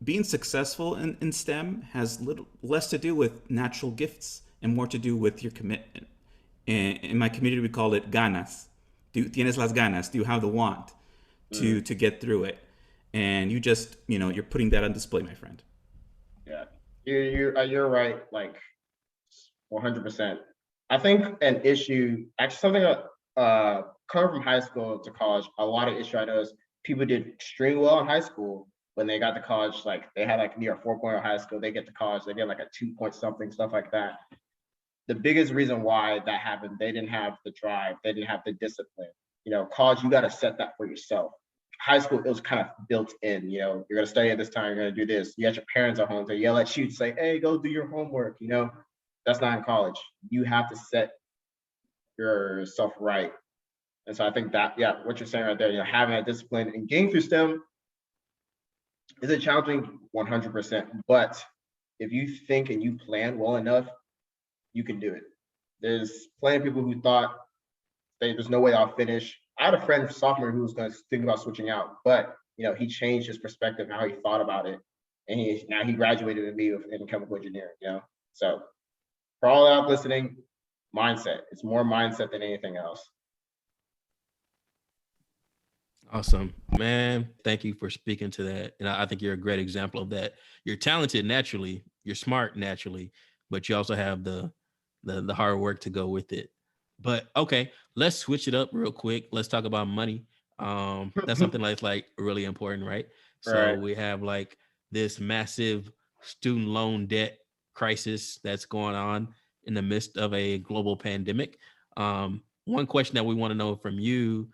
Speaker 1: being successful in STEM has less to do with natural gifts and more to do with your commitment. In my community, we call it ganas. Tienes las ganas. Do you have the want to get through it? And you just, you're putting that on display, my friend.
Speaker 3: Yeah, you're right, like 100%. I think an issue, actually something that coming from high school to college, a lot of issue I know is people did extremely well in high school. When they got to college, like they had like near a 4.0 high school, they get to college, they get like a 2 point something, stuff like that. The biggest reason why that happened, they didn't have the drive, they didn't have the discipline. College, you got to set that for yourself. High school, it was kind of built in, you're going to study at this time, you're going to do this. You got your parents at home to yell at you to say, hey, go do your homework. That's not in college. You have to set yourself right. And so I think that, what you're saying right there, having that discipline and getting through STEM, is it challenging? 100%. But if you think and you plan well enough, you can do it. There's plenty of people who thought there's no way I'll finish. I had a friend sophomore who was going to think about switching out, but he changed his perspective, how he thought about it, and now he graduated with me in chemical engineering. So for all out listening, mindset. It's more mindset than anything else.
Speaker 2: Awesome, man. Thank you for speaking to that. And I think you're a great example of that. You're talented naturally, you're smart naturally, but you also have the hard work to go with it. But okay, let's switch it up real quick. Let's talk about money. That's something that's like really important, right? So we have like this massive student loan debt crisis that's going on in the midst of a global pandemic. One question that we want to know from you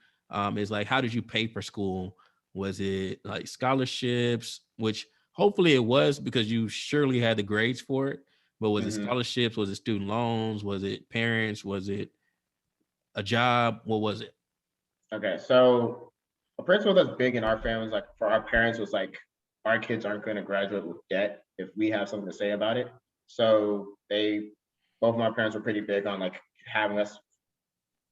Speaker 2: is like, how did you pay for school Was it like scholarships, which hopefully it was because you surely had the grades for it, but was it scholarships? Was it student loans? Was it parents? Was it a job? What was it?
Speaker 3: Okay, so a principle that's big in our families, like for our parents, was like our kids aren't going to graduate with debt if we have something to say about it. So both of my parents were pretty big on like having us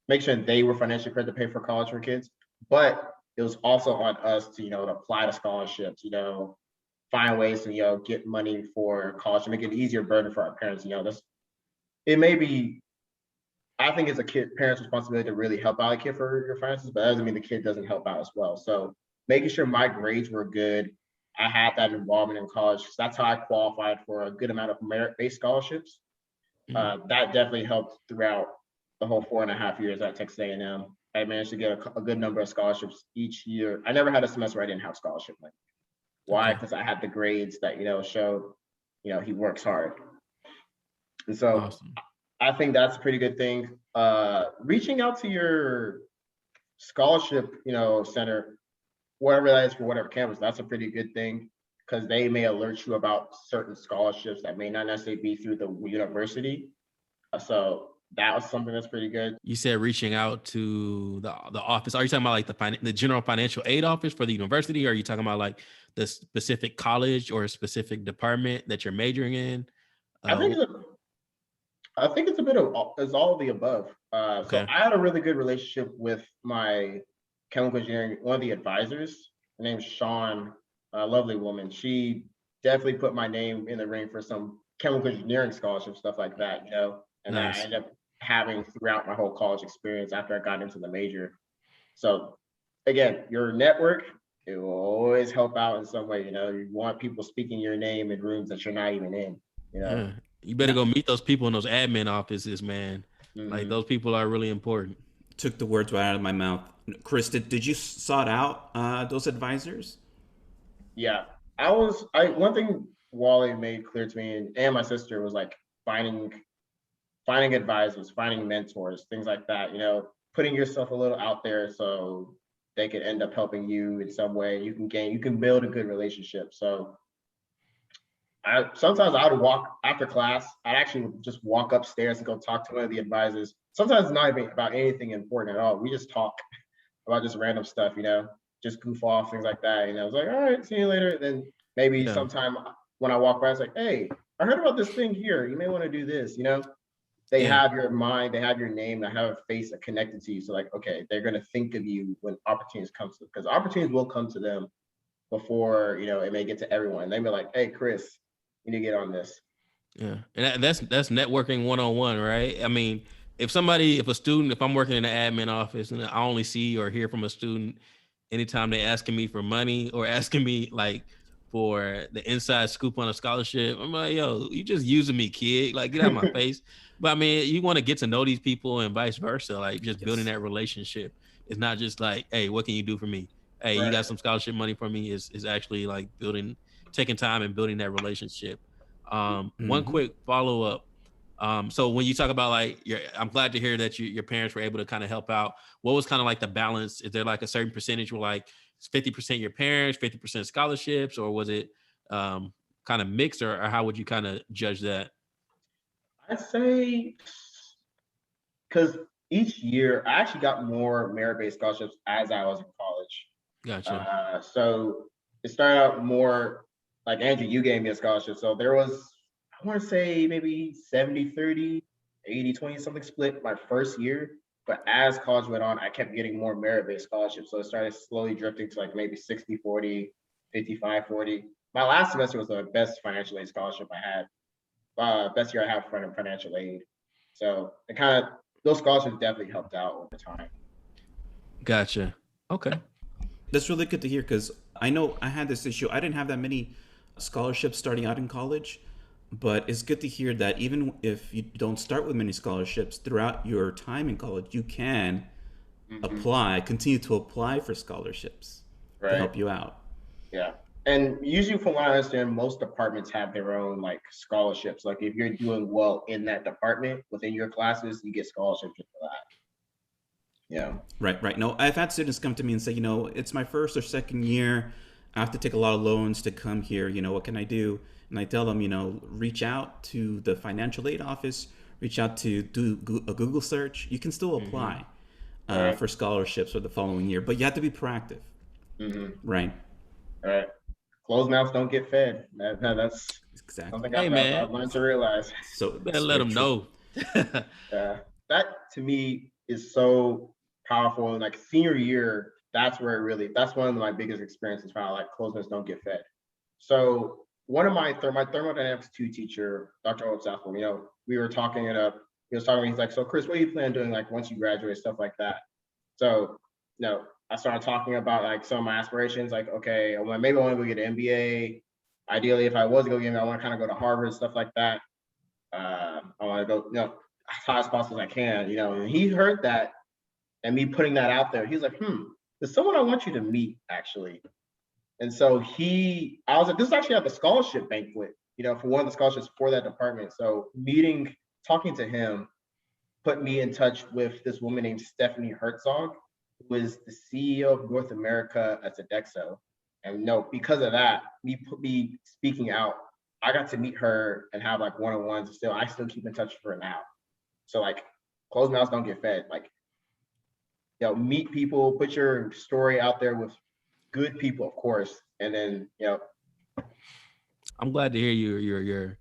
Speaker 3: make sure they were financially prepared to pay for college for kids. But it was also on us to, to apply to scholarships, find ways to, get money for college to make it an easier burden for our parents. It may be, I think it's a parent's responsibility to really help out a kid for your finances, but that doesn't mean the kid doesn't help out as well. So making sure my grades were good, I had that involvement in college. That's how I qualified for a good amount of merit-based scholarships. That definitely helped throughout the whole 4.5 years at Texas A&M. I managed to get a good number of scholarships each year. I never had a semester where I didn't have scholarship money. Why? Because I had the grades that, showed, he works hard. And so awesome. I think that's a pretty good thing. Reaching out to your scholarship, center, whatever that is for whatever campus, that's a pretty good thing because they may alert you about certain scholarships that may not necessarily be through the university. So that was something that's pretty good.
Speaker 2: You said reaching out to the office. Are you talking about like the general financial aid office for the university? Or are you talking about like the specific college or a specific department that you're majoring in?
Speaker 3: I think it's a bit of all of the above. So I had a really good relationship with my chemical engineering, one of the advisors. Her name's Sean, a lovely woman. She definitely put my name in the ring for some chemical engineering scholarship, stuff like that, and nice. That I ended up having throughout my whole college experience after I got into the major. So again, your network, it will always help out in some way. You want people speaking your name in rooms that you're not even in.
Speaker 2: Yeah. You better go meet those people in those admin offices, man. Like those people are really important.
Speaker 1: Took the words right out of my mouth. Chris, did you sought out those advisors?
Speaker 3: Yeah, one thing Wally made clear to me and my sister was like finding advisors, finding mentors, things like that, putting yourself a little out there so they could end up helping you in some way. You can build a good relationship. So sometimes I would walk after class. I'd actually just walk upstairs and go talk to one of the advisors. Sometimes it's not even about anything important at all. We just talk about just random stuff, just goof off, things like that. I was like, all right, see you later. Then maybe sometime when I walk by, it's like, hey, I heard about this thing here. You may want to do this, They have your mind, they have your name, they have a face connected to you. So like, okay, they're going to think of you when opportunities come to them, because opportunities will come to them before, it may get to everyone. They be like, hey, Chris, you need to get on this.
Speaker 2: Yeah. And that's networking 101, right? I mean, if I'm working in the admin office and I only see or hear from a student anytime they're asking me for money or asking me like for the inside scoop on a scholarship, I'm like, yo, you just using me, kid. Like, get out of my face. But I mean, you want to get to know these people and vice versa, like just building that relationship. It's not just like, hey, what can you do for me? Hey, you got some scholarship money for me? Is actually like taking time and building that relationship. One quick follow-up. So when you talk about like I'm glad to hear that your parents were able to kind of help out. What was kind of like the balance? Is there like a certain percentage where like 50% your parents, 50% scholarships, or was it kind of mixed, or how would you kind of judge that?
Speaker 3: I'd say because each year I actually got more merit-based scholarships as I was in college.
Speaker 2: Gotcha.
Speaker 3: So it started out more like Andrew, you gave me a scholarship. So there was, I want to say maybe 70-30, 80-20, something split my first year. But as college went on, I kept getting more merit-based scholarships. So it started slowly drifting to like maybe 60-40, 55-40. My last semester was the best financial aid scholarship I had. Best year I have for financial aid. So those scholarships definitely helped out over time.
Speaker 2: Gotcha. Okay.
Speaker 1: That's really good to hear, because I know I had this issue. I didn't have that many scholarships starting out in college, but it's good to hear that even if you don't start with many scholarships throughout your time in college, you can continue to apply for scholarships to help you out.
Speaker 3: Yeah. And usually from what I understand, most departments have their own like scholarships. Like if you're doing well in that department within your classes, you get scholarships for that. Yeah.
Speaker 1: Right. No, I've had students come to me and say, it's my first or second year. I have to take a lot of loans to come here. What can I do? And I tell them, reach out to the financial aid office, reach out to do a Google search. You can still apply for scholarships for the following year, but you have to be proactive. Right.
Speaker 3: All right. Closed mouths don't get fed. That's
Speaker 1: exactly
Speaker 3: something
Speaker 2: man.
Speaker 3: I've learned to realize.
Speaker 1: So
Speaker 2: you better let them know.
Speaker 3: That to me is so powerful. And like senior year, that's one of my biggest experiences. How like closed mouths don't get fed. So one of my thermodynamics 2 teacher, Dr. Old Southwell, we were talking it up. He was talking. He's like, so Chris, what do you plan on doing like once you graduate, stuff like that? So I started talking about like some of my aspirations, like, okay, maybe I want to go get an MBA. Ideally, if I was to go get it, I want to kind of go to Harvard, stuff like that. I want to go, as high as possible as I can, and he heard that and me putting that out there. He's like, there's someone I want you to meet, actually. And so I was like, this is actually at the scholarship banquet, for one of the scholarships for that department. So talking to him, put me in touch with this woman named Stephanie Herzog, who is the CEO of North America at Sodexo. And because of that, me speaking out, I got to meet her and have like one-on-ones. I still keep in touch with her now. So like, closed mouths don't get fed. Like, meet people, put your story out there with good people, of course, and then
Speaker 2: I'm glad to hear your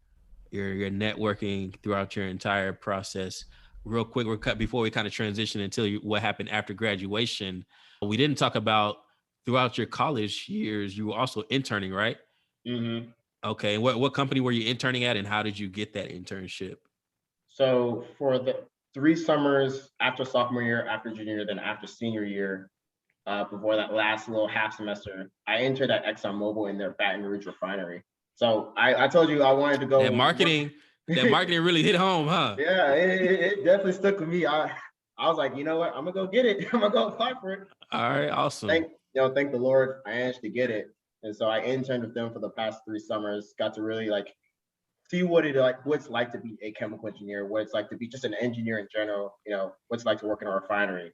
Speaker 2: networking throughout your entire process. Real quick, before we kind of transition into what happened after graduation. We didn't talk about throughout your college years. You were also interning, right?
Speaker 3: Mm-hmm.
Speaker 2: Okay, and what company were you interning at, and how did you get that internship?
Speaker 3: So for the 3 summers after sophomore year, after junior year, then after senior year, before that last little half semester, I entered at Exxon Mobil in their Baton Rouge refinery. So I told you I wanted to go.
Speaker 2: That marketing really hit home, huh?
Speaker 3: Yeah, it definitely stuck with me. I was like, you know what? I'm gonna go get it. I'm gonna go apply for it.
Speaker 2: All right, awesome.
Speaker 3: Thank the Lord, I managed to get it. And so I interned with them for the past 3 summers. Got to really like see what it's like to be a chemical engineer, what it's like to be just an engineer in general. What it's like to work in a refinery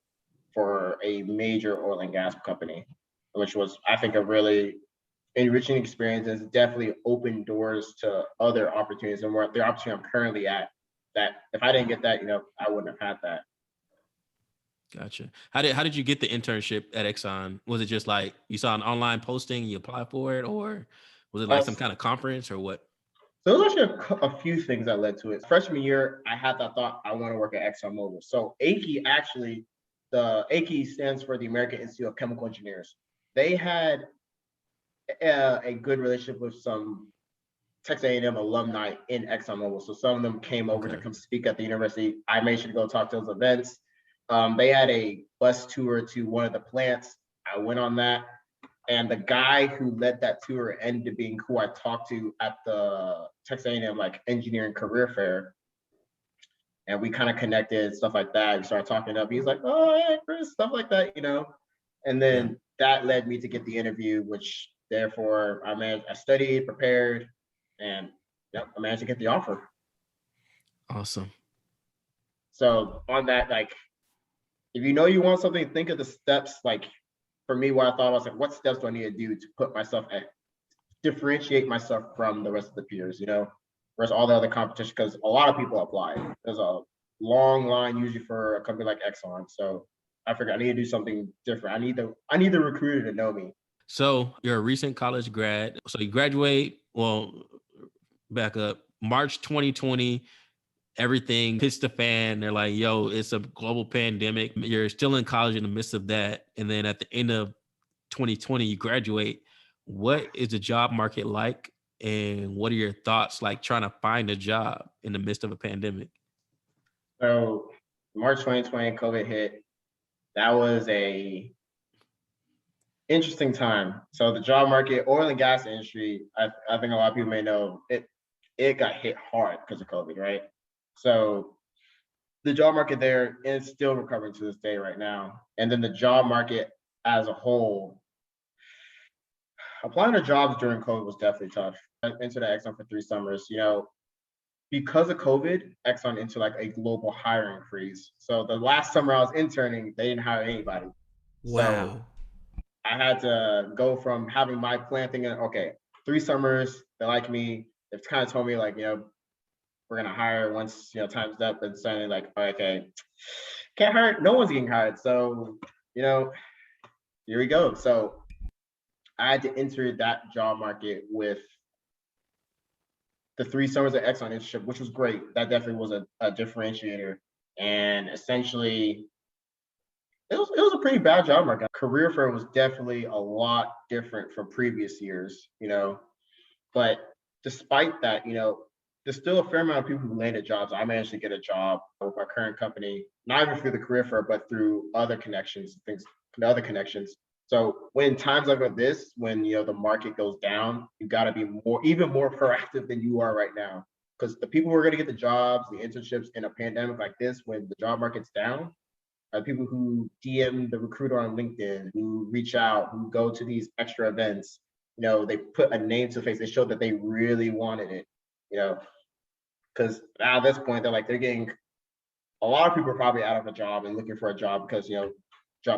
Speaker 3: for a major oil and gas company, which was, I think, a really enriching experience. It's definitely opened doors to other opportunities, and the opportunity I'm currently at, that if I didn't get that, I wouldn't have had that.
Speaker 2: Gotcha. How did you get the internship at Exxon? Was it just like you saw an online posting, you applied for it, or was it like some kind of conference or what?
Speaker 3: So there's actually a few things that led to it. Freshman year, I had that thought, I want to work at ExxonMobil. So the AICE stands for the American Institute of Chemical Engineers. They had a good relationship with some Texas A&M alumni in ExxonMobil. So some of them came over to come speak at the university. I made sure to go talk to those events. They had a bus tour to one of the plants. I went on that. And the guy who led that tour ended up being who I talked to at the Texas A&M engineering career fair. And we kind of connected, stuff like that. We started talking up. He's like, oh, yeah, Chris, stuff like that, And then that led me to get the interview, which therefore I studied, prepared, and I managed to get the offer.
Speaker 2: Awesome.
Speaker 3: So on that, if you know you want something, think of the steps. For me, what I thought was what steps do I need to do to put myself differentiate myself from the rest of the peers, versus all the other competition, because a lot of people apply. There's a long line usually for a company like Exxon. So I figured I need to do something different. I need the recruiter to know me.
Speaker 2: So you're a recent college grad. So you graduate, back up, March 2020, everything hits the fan. They're like, yo, it's a global pandemic. You're still in college in the midst of that. And then at the end of 2020, you graduate. What is the job market like? And what are your thoughts like trying to find a job in the midst of a pandemic?
Speaker 3: So March 2020, COVID hit. That was a interesting time. So the job market, oil and gas industry, I think a lot of people may know, it got hit hard because of COVID, right? So the job market there is still recovering to this day right now. And then the job market as a whole, applying to jobs during COVID was definitely tough. I entered at Exxon for 3 summers. because of COVID, Exxon into like a global hiring freeze. So the last summer I was interning, they didn't hire anybody. So
Speaker 1: Wow.
Speaker 3: I had to go from having my plan thinking, okay, 3 summers, they like me. They've kind of told me like, we're gonna hire once time's up, and suddenly like, okay, can't hire, no one's getting hired. So, here we go. So I had to enter that job market with the 3 summers at Exxon internship, which was great. That definitely was a differentiator. And essentially, it was a pretty bad job market. Career fair was definitely a lot different from previous years, But despite that, there's still a fair amount of people who landed jobs. I managed to get a job with my current company, not even through the career fair, but through other connections, other connections. So when times like this, when the market goes down, you got to be even more proactive than you are right now. Because the people who are going to get the jobs, the internships in a pandemic like this, when the job market's down, are people who DM the recruiter on LinkedIn, who reach out, who go to these extra events. They put a name to the face. They showed that they really wanted it. Because at this point, they're getting, a lot of people are probably out of a job and looking for a job because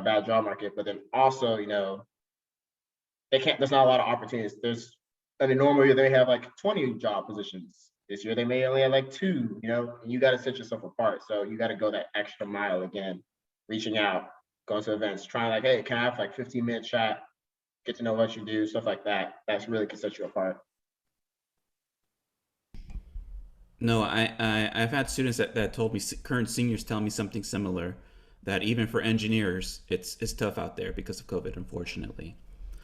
Speaker 3: bad job market. But then also, they can't. There's not a lot of opportunities. In a normal year they have like 20 job positions. This year they may only have like 2. And you got to set yourself apart. So you got to go that extra mile again, reaching out, going to events, trying like, hey, can I have like 15-minute chat, get to know what you do, stuff like that. That's really can set you apart.
Speaker 1: No, I've had students that told me, current seniors tell me something similar, that even for engineers, it's tough out there because of COVID, unfortunately.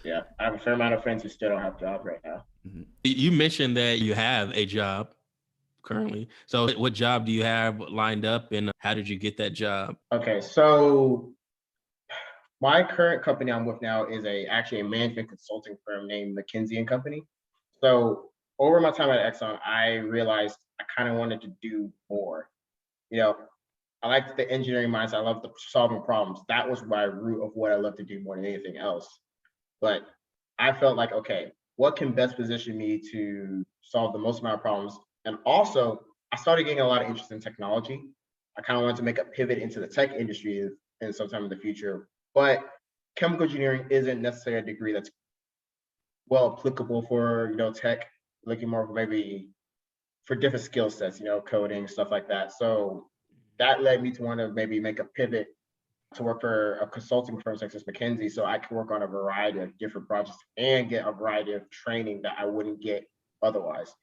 Speaker 3: Yeah, I have a fair amount of friends who still don't have jobs right now.
Speaker 2: Mm-hmm. You mentioned that you have a job currently. So what job do you have lined up, and how did you get that job?
Speaker 3: Okay, so my current company I'm with now is actually a management consulting firm named McKinsey Company. So over my time at Exxon, I realized I kind of wanted to do more. I liked the engineering mindset. I loved the solving problems. That was my root of what I love to do more than anything else. But I felt like, okay, what can best position me to solve the most amount of problems? And also, I started getting a lot of interest in technology. I kind of wanted to make a pivot into the tech industry in sometime in the future. But chemical engineering isn't necessarily a degree that's well applicable for tech. Looking more for maybe for different skill sets, coding, stuff like that. So that led me to want to maybe make a pivot to work for a consulting firm such as McKinsey, so I can work on a variety of different projects and get a variety of training that I wouldn't get otherwise.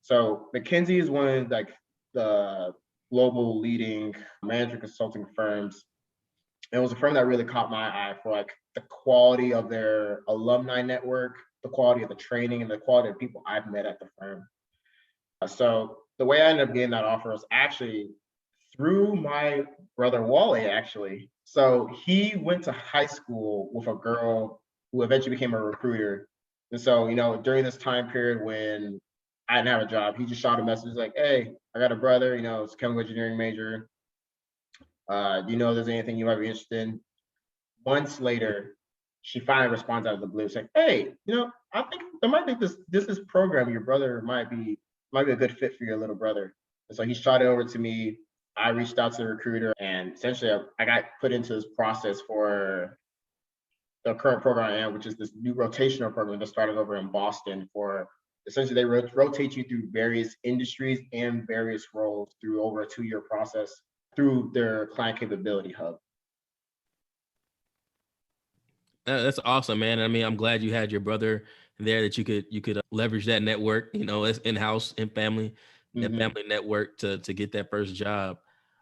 Speaker 3: So McKinsey is one of like the global leading management consulting firms. It was a firm that really caught my eye for like the quality of their alumni network, the quality of the training, and the quality of people I've met at the firm. So the way I ended up getting that offer was actually through my brother Wally, actually. So he went to high school with a girl who eventually became a recruiter. And so, during this time period when I didn't have a job, he just shot a message like, hey, I got a brother, it's a chemical engineering major. Do you know if there's anything you might be interested in? Months later, she finally responds out of the blue, saying, hey, I think there might be this program your brother might be a good fit for your little brother. And so he shot it over to me. I reached out to the recruiter, and essentially I got put into this process for the current program I am, which is this new rotational program that started over in Boston. For essentially they rotate you through various industries and various roles through over a 2-year process through their client capability hub.
Speaker 2: That's awesome, man. I mean, I'm glad you had your brother there, that you could leverage that network, as in-house and family, that family network to get that first job.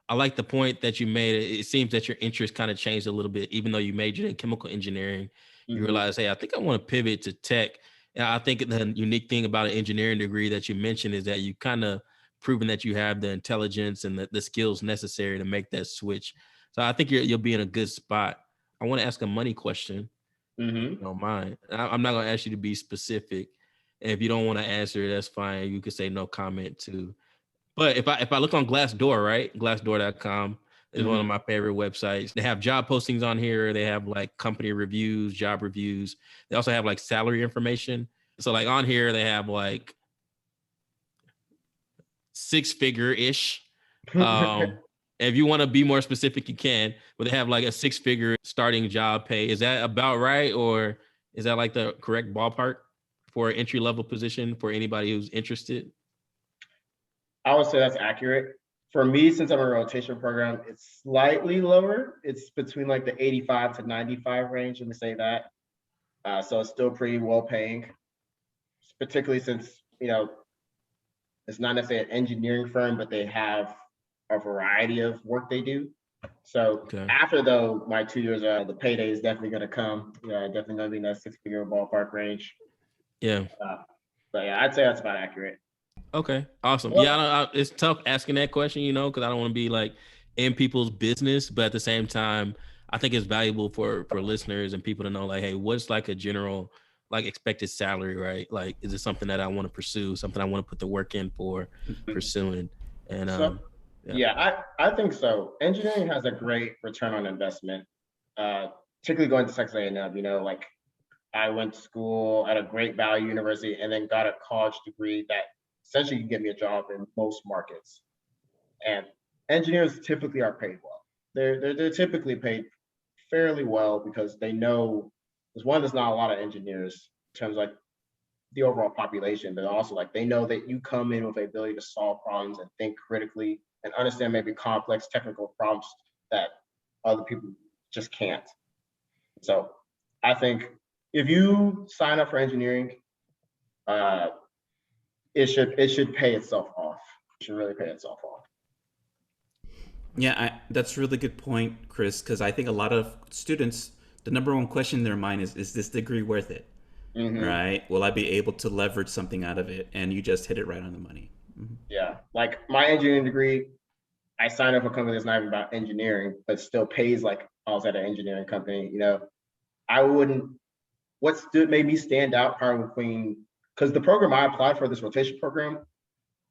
Speaker 2: I like the point that you made. It seems that your interest kind of changed a little bit, even though you majored in chemical engineering. You realize, hey, I think I want to pivot to tech. And I think the unique thing about an engineering degree that you mentioned is that you kind of proven that you have the intelligence and the skills necessary to make that switch. So I think you'll be in a good spot. I want to ask a money question. If you don't mind. I'm not going to ask you to be specific. And if you don't want to answer, that's fine. You could say no comment too. But if I look on Glassdoor, right? Glassdoor.com is one of my favorite websites. They have job postings on here. They have like company reviews, job reviews. They also have like salary information. So like on here, they have like 6-figure-ish. If you want to be more specific, you can, but they have like a 6-figure starting job pay. Is that about right? Or is that like the correct ballpark for an entry-level position for anybody who's interested?
Speaker 3: I would say that's accurate. For me, since I'm a rotation program, it's slightly lower. It's between like the 85 to 95 range, let me say that. So it's still pretty well paying, particularly since, it's not necessarily an engineering firm, but they have a variety of work they do. So after though my 2 years, the payday is definitely going to come. Definitely going to be in that 6-figure ballpark range.
Speaker 2: Yeah.
Speaker 3: But yeah, I'd say that's about accurate.
Speaker 2: Okay, awesome. Yeah, it's tough asking that question, because I don't want to be like in people's business, but at the same time, I think it's valuable for listeners and people to know, like, hey, what's like a general like expected salary, right? Like, is it something that I want to pursue, something I want to put the work in for pursuing? And
Speaker 3: I think so. Engineering has a great return on investment, particularly going to Texas A&M. Like I went to school at a great value university and then got a college degree that essentially can get me a job in most markets. And engineers typically are paid well. They're typically paid fairly well because they know there's not a lot of engineers in terms of like the overall population, but also like they know that you come in with the ability to solve problems and think critically and understand maybe complex technical problems that other people just can't. So I think if you sign up for engineering, it should pay itself off. It should really pay itself off.
Speaker 1: Yeah, that's a really good point, Chris, because I think a lot of students, the number one question in their mind is this degree worth it? Mm-hmm. Right? Will I be able to leverage something out of it? And you just hit it right on the money. Mm-hmm.
Speaker 3: Yeah, like my engineering degree, I signed up for a company that's not even about engineering, but still pays like I was at an engineering company. What made me stand out probably between, because the program I applied for, this rotation program,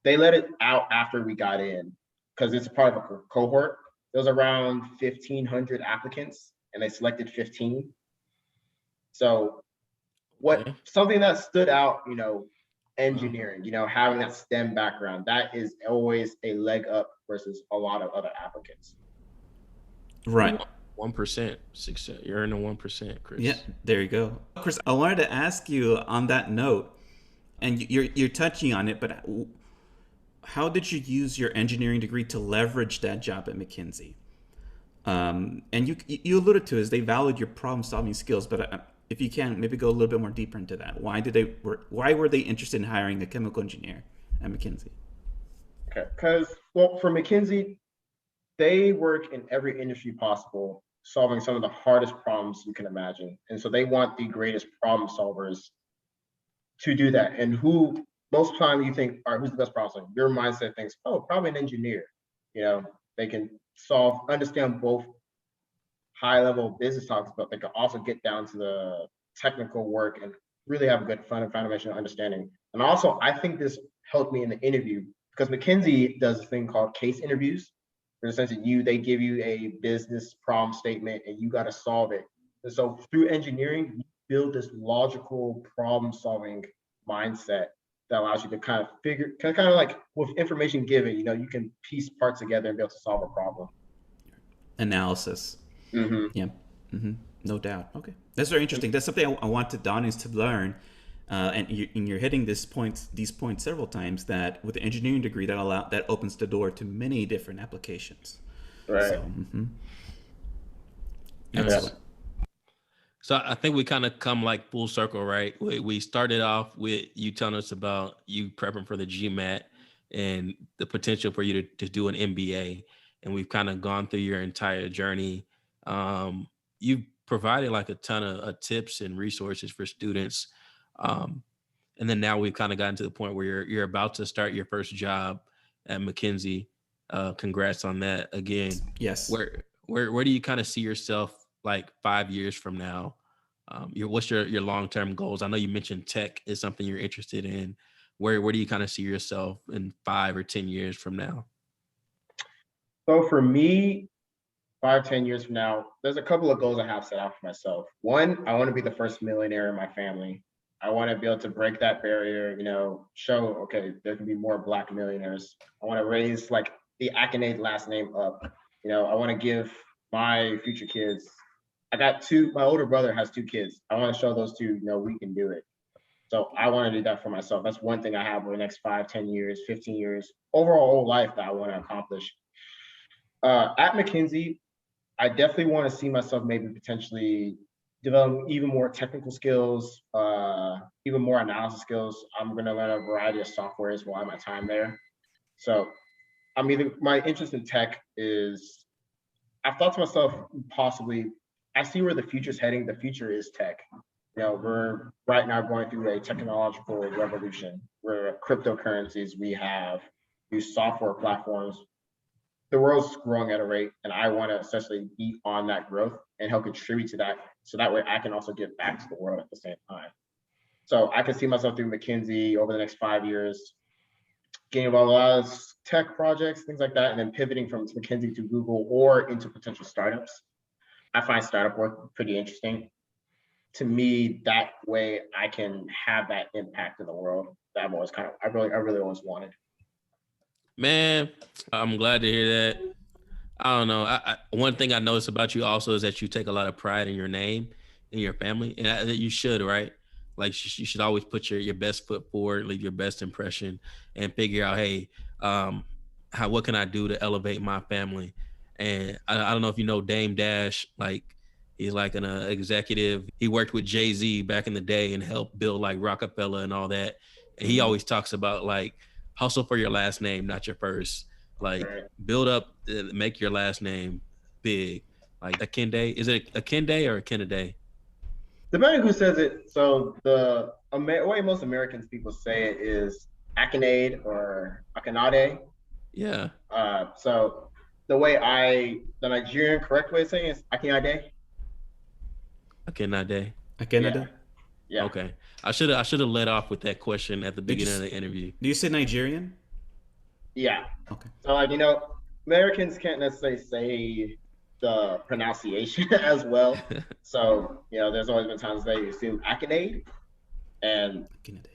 Speaker 3: they let it out after we got in because it's a part of a cohort. There was around 1,500 applicants and they selected 15. So something that stood out, engineering, having that STEM background, that is always a leg up versus a lot of other applicants.
Speaker 1: Right.
Speaker 2: 1%, you're earning 1%, Chris.
Speaker 1: Yeah, there you go. Chris, I wanted to ask you on that note, and you're touching on it, but how did you use your engineering degree to leverage that job at McKinsey? And you alluded to is they valued your problem-solving skills, but if you can, maybe go a little bit more deeper into that. Why were they interested in hiring a chemical engineer at McKinsey?
Speaker 3: Okay, because for McKinsey, they work in every industry possible, solving some of the hardest problems you can imagine, and so they want the greatest problem solvers to do that. And who most of the time you think, all right, who's the best problem solver? Your mindset thinks, oh, probably an engineer. They can understand both high-level business talks, but they can also get down to the technical work and really have a good foundational understanding. And also, I think this helped me in the interview because McKinsey does a thing called case interviews. In the sense that they give you a business problem statement and you got to solve it. And so through engineering, you build this logical problem-solving mindset that allows you to kind of like with information given, you can piece parts together and be able to solve a problem.
Speaker 1: Analysis.
Speaker 3: Mm-hmm.
Speaker 1: Yeah. Mm-hmm. No doubt. Okay. That's very interesting. That's something I want the Donnies to learn. And you're hitting these points several times that with the engineering degree that opens the door to many different applications.
Speaker 3: Right.
Speaker 1: So, excellent.
Speaker 2: So I think we kind of come like full circle, right? We started off with you telling us about you prepping for the Gmat and the potential for you to do an MBA. And we've kind of gone through your entire journey. You've provided like a ton of tips and resources for students. And then now we've kind of gotten to the point where you're about to start your first job at McKinsey. Congrats on that again.
Speaker 1: Yes.
Speaker 2: Where do you kind of see yourself like 5 years from now? What's your long-term goals? I know you mentioned tech is something you're interested in. Where do you kind of see yourself in 5 or 10 years from now?
Speaker 3: So for me, 5-10 years from now, there's a couple of goals I have set out for myself. One, I want to be the first millionaire in my family. I want to be able to break that barrier, show, okay, there can be more Black millionaires. I want to raise like the Akinade last name up. I want to give my future kids, my older brother has 2 kids. I want to show those 2, we can do it. So I want to do that for myself. That's one thing I have over the next 5, 10 years, 15 years, overall whole life that I want to accomplish. At McKinsey, I definitely want to see myself maybe potentially develop even more technical skills, even more analysis skills. I'm going to learn a variety of softwares while my time there. So my interest in tech is, I've thought to myself, possibly, I see where the future's heading. The future is tech. We're right now going through a technological revolution where cryptocurrencies, we have new software platforms. The world's growing at a rate, and I want to essentially be on that growth and help contribute to that, so that way I can also give back to the world at the same time. So I can see myself through McKinsey over the next 5 years, getting involved in a lot of tech projects, things like that, and then pivoting from McKinsey to Google or into potential startups. I find startup work pretty interesting. To me, that way I can have that impact in the world that I've always I really always wanted.
Speaker 2: Man, I'm glad to hear that. I don't know. One thing I noticed about you also is that you take a lot of pride in your name and your family, and that you should, right? Like you should always put your best foot forward, leave your best impression, and figure out, hey, what can I do to elevate my family? And I don't know if you know Dame Dash, like he's like an executive. He worked with Jay-Z back in the day and helped build like Rockefeller and all that. And he always talks about like hustle for your last name, not your first. Like build up, make your last name big. Like Akinade, is it Akinade or Akinade?
Speaker 3: Depending who says it. So the way most Americans people say it is Akinade or Akinade.
Speaker 2: Yeah.
Speaker 3: So the Nigerian correct way of saying it is Akinade.
Speaker 2: Akinade.
Speaker 1: Akinade.
Speaker 3: Yeah.
Speaker 2: Okay. I should have let off with that question at the beginning of the interview.
Speaker 1: Do you say Nigerian?
Speaker 3: Yeah.
Speaker 1: Okay.
Speaker 3: So Americans can't necessarily say the pronunciation as well. So, there's always been times they assume Akinade, and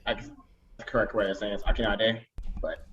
Speaker 3: the correct way of saying it's Akinade, but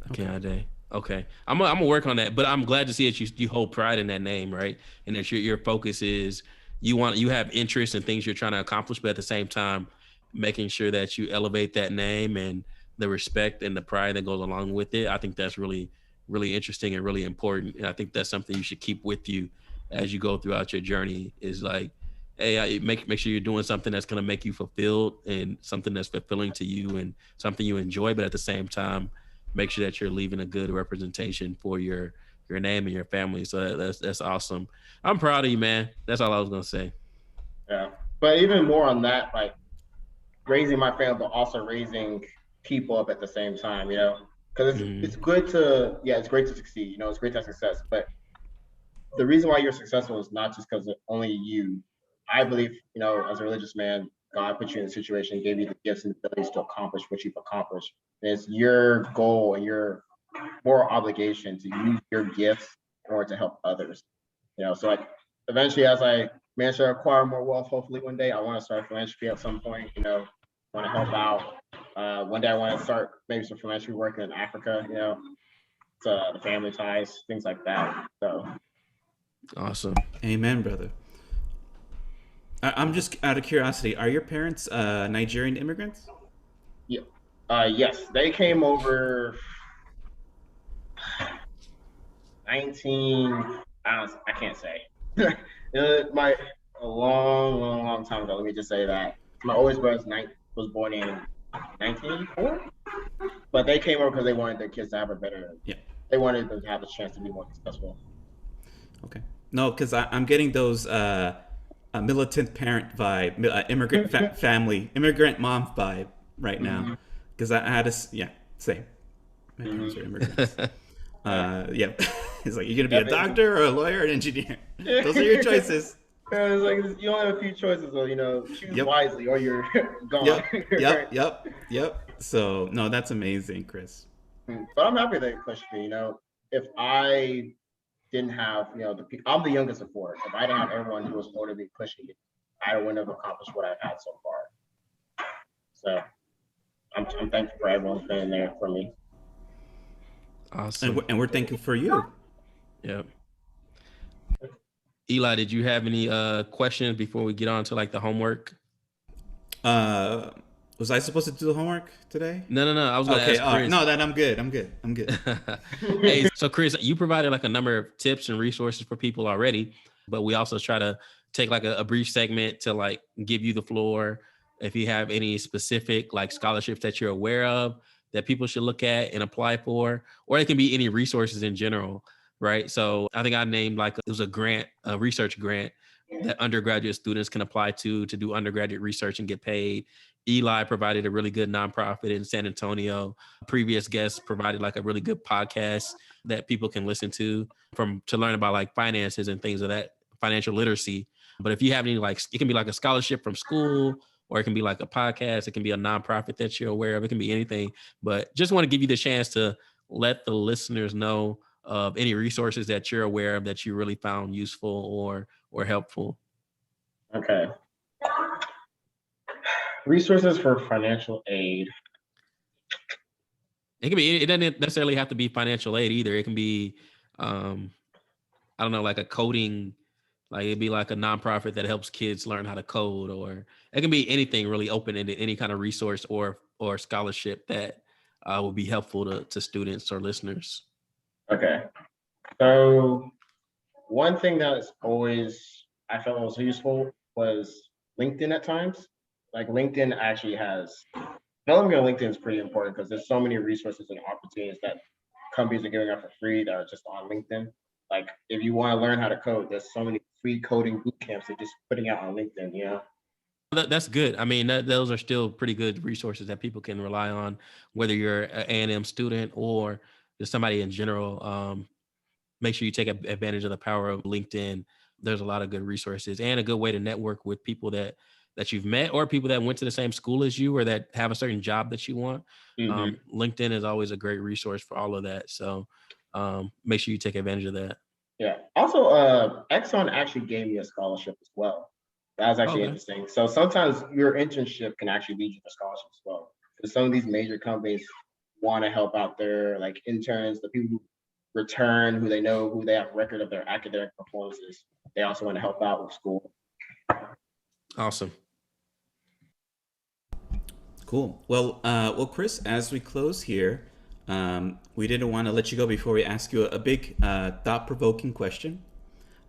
Speaker 2: Akinade. Okay. I'm gonna work on that, but I'm glad to see that you hold pride in that name, right? And that your focus is you have interest in things you're trying to accomplish, but at the same time, making sure that you elevate that name and the respect and the pride that goes along with it. I think that's really, really interesting and really important. And I think that's something you should keep with you as you go throughout your journey, is like, hey, make sure you're doing something that's going to make you fulfilled and something that's fulfilling to you and something you enjoy, but at the same time, make sure that you're leaving a good representation for your name and your family. So that's awesome. I'm proud of you, man. That's all I was going to say.
Speaker 3: Yeah. But even more on that, like raising my family, but also raising people up at the same time, because it's good to, it's great to succeed, it's great to have success, but the reason why you're successful is not just because of only you. I believe, as a religious man, God put you in a situation, gave you the gifts and abilities to accomplish what you've accomplished. And it's your goal and your moral obligation to use your gifts in order to help others. So like eventually, as I manage to acquire more wealth, hopefully one day I want to start philanthropy at some point. Want to help out. One day I want to start maybe some philanthropy work in Africa. To the family ties, things like that. So
Speaker 2: awesome.
Speaker 1: Amen, brother. I'm just out of curiosity. Are your parents Nigerian immigrants?
Speaker 3: Yeah. Yes, they came over 19. I can't say. A long time ago. Let me just say that my oldest brother was born in 1984, but they came over because they wanted their kids to have a better.
Speaker 1: Yeah.
Speaker 3: They wanted them to have a chance to be more successful.
Speaker 1: Okay. No, because I'm getting those militant parent vibe, immigrant family, immigrant mom vibe right now. Because I had same. My parents are immigrants. Yeah. It's like, you're going to be a doctor or a lawyer or an engineer. Those are your choices.
Speaker 3: It's like you only have a few choices, so choose wisely or you're gone.
Speaker 1: Yep. So no, that's amazing, Chris.
Speaker 3: But I'm happy that you pushed me. If I didn't have, I'm the youngest of 4. If I didn't have everyone who was older than me pushing me, I wouldn't have accomplished what I've had so far. So I'm thankful for everyone's been there for me.
Speaker 2: Awesome.
Speaker 1: And we're thankful for you.
Speaker 2: Yeah. Eli, did you have any questions before we get on to like the homework?
Speaker 1: Was I supposed to do the homework today?
Speaker 2: No. I was going to ask Chris.
Speaker 1: Right. No, then I'm good.
Speaker 2: Hey, so Chris, you provided like a number of tips and resources for people already, but we also try to take like a brief segment to like give you the floor. If you have any specific like scholarships that you're aware of that people should look at and apply for, or it can be any resources in general, right? So I think I named like, it was a grant, a research grant that undergraduate students can apply to do undergraduate research and get paid. Eli provided a really good nonprofit in San Antonio. Previous guests provided like a really good podcast that people can listen to to learn about like finances and things of that, financial literacy. But if you have any, like, it can be like a scholarship from school, or it can be like a podcast. It can be a nonprofit that you're aware of. It can be anything, but just want to give you the chance to let the listeners know of any resources that you're aware of that you really found useful or helpful.
Speaker 3: Okay. Resources for financial aid.
Speaker 2: It doesn't necessarily have to be financial aid either. It can be, I don't know, like a coding, like it'd be like a nonprofit that helps kids learn how to code, or it can be anything really open-ended, any kind of resource or scholarship that would be helpful to students or listeners.
Speaker 3: Okay. So one thing that's always, I felt was useful was LinkedIn at times. Like LinkedIn actually has, developing on LinkedIn is pretty important because there's so many resources and opportunities that companies are giving out for free that are just on LinkedIn. Like if you want to learn how to code, there's so many free coding boot camps they're just putting out on LinkedIn, you know?
Speaker 2: That's good. I mean, those are still pretty good resources that people can rely on, whether you're an A&M student or just somebody in general. Make sure you take advantage of the power of LinkedIn. There's a lot of good resources and a good way to network with people that you've met, or people that went to the same school as you, or that have a certain job that you want. Mm-hmm. LinkedIn is always a great resource for all of that. So make sure you take advantage of that.
Speaker 3: Yeah. Also, Exxon actually gave me a scholarship as well. That was actually interesting. So sometimes your internship can actually lead you to scholarship as well. Because some of these major companies want to help out their like interns, the people who return, who they know, who they have record of their academic performances. They also want to help out with school.
Speaker 2: Awesome.
Speaker 1: Cool. Well, Chris, as we close here, we didn't want to let you go before we ask you a big thought-provoking question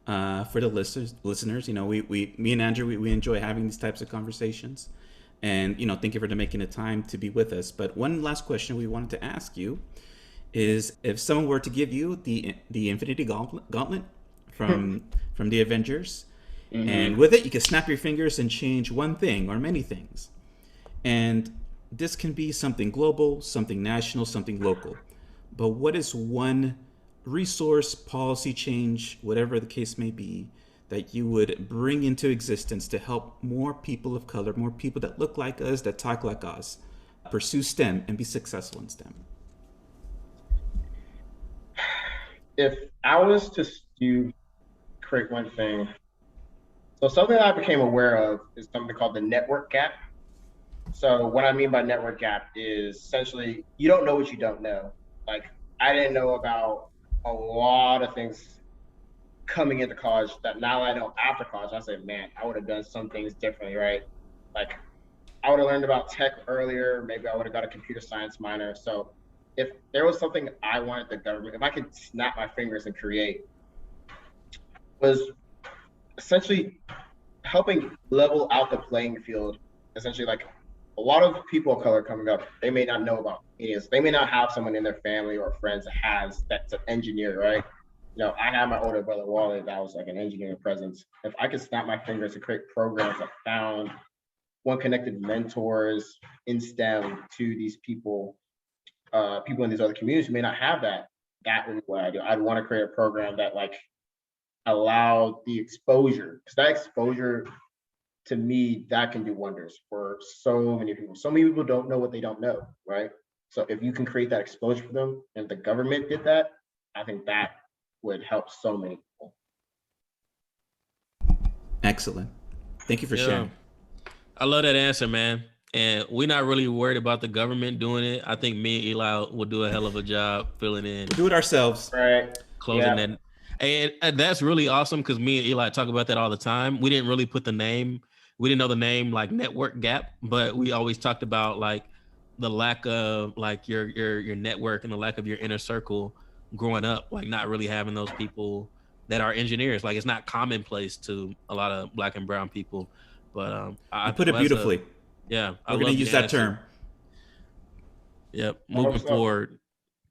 Speaker 1: for the listeners. You know, me and Andrew, we enjoy having these types of conversations, and you know, thank you for making the time to be with us. But one last question we wanted to ask you is, if someone were to give you the Infinity Gauntlet from the Avengers, mm-hmm. and with it you can snap your fingers and change one thing or many things, and this can be something global, something national, something local, but what is one resource, policy change, whatever the case may be, that you would bring into existence to help more people of color, more people that look like us, that talk like us, pursue STEM and be successful in STEM?
Speaker 3: If I was to create one thing, so something that I became aware of is something called the network gap. So what I mean by network gap is essentially you don't know what you don't know. Like I didn't know about a lot of things coming into college that now I know after college, I say, man, I would have done some things differently, right? Like I would have learned about tech earlier. Maybe I would have got a computer science minor. So if there was something I wanted the government, if I could snap my fingers and create, was essentially helping level out the playing field. Essentially, like a lot of people of color coming up, they may not know about it. They may not have someone in their family or friends that's an engineer, right? You know, I have my older brother Wally that was like an engineering presence. If I could snap my fingers and create programs that found connected mentors in STEM to these people in these other communities who may not have that would be what I do. I'd want to create a program that like allowed the exposure, because that exposure to me, that can do wonders for so many people. So many people don't know what they don't know, right? So if you can create that exposure for them, and the government did that, I think that would help so many people.
Speaker 1: Excellent. Thank you for sharing.
Speaker 2: I love that answer, man. And we're not really worried about the government doing it. I think me and Eli will do a hell of a job filling in.
Speaker 1: We'll do it ourselves.
Speaker 3: Right.
Speaker 2: Closing that. And that's really awesome because me and Eli talk about that all the time. We didn't really put the name. We didn't know the name like network gap, but we always talked about like the lack of like your network and the lack of your inner circle growing up, like not really having those people that are engineers. Like it's not commonplace to a lot of Black and brown people. But
Speaker 1: you put it beautifully.
Speaker 2: Yeah,
Speaker 1: we're gonna use that term.
Speaker 2: Yep, moving forward.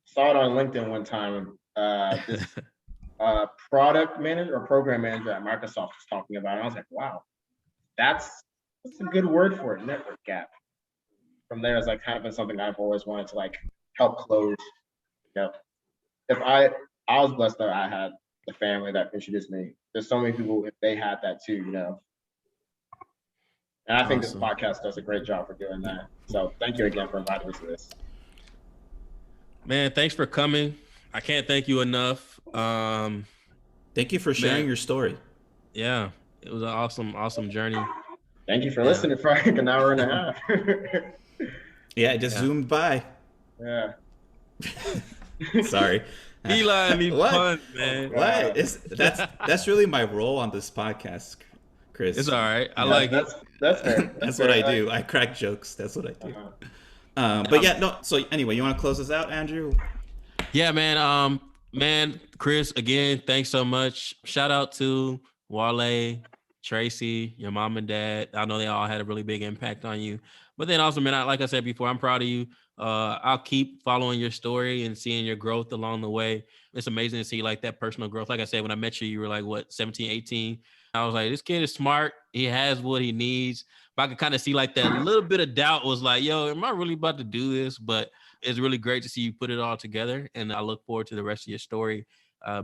Speaker 3: Saw it on LinkedIn one time. This product manager or program manager at Microsoft was talking about it. I was like, wow, that's a good word for it, network gap. From there, it's like kind of been something I've always wanted to like help close. If I was blessed that I had the family that introduced me. There's so many people, if they had that too, And I think this podcast does a great job for doing that. So thank you again for inviting me to this.
Speaker 2: Man, thanks for coming. I can't thank you enough.
Speaker 1: Thank you for sharing your story.
Speaker 2: Yeah, it was an awesome journey.
Speaker 3: Thank you for listening for like an hour and a half.
Speaker 1: Yeah, it just zoomed by.
Speaker 3: Yeah.
Speaker 1: Sorry.
Speaker 2: Eli needs puns, man.
Speaker 1: What? That's really my role on this podcast, Chris.
Speaker 2: It's all right. I like
Speaker 3: it. That's fair.
Speaker 1: That's what I do. I crack jokes. That's what I do. But yeah, no. So anyway, you want to close this out, Andrew?
Speaker 2: Yeah, man. Man, Chris, again, thanks so much. Shout out to Wale, Tracy, your mom and dad. I know they all had a really big impact on you. But then also, man, like I said before, I'm proud of you. I'll keep following your story and seeing your growth along the way. It's amazing to see like that personal growth. Like I said, when I met you, you were like, what, 17, 18? I was like, this kid is smart. He has what he needs. But I could kind of see like that little bit of doubt was like, yo, am I really about to do this? But it's really great to see you put it all together. And I look forward to the rest of your story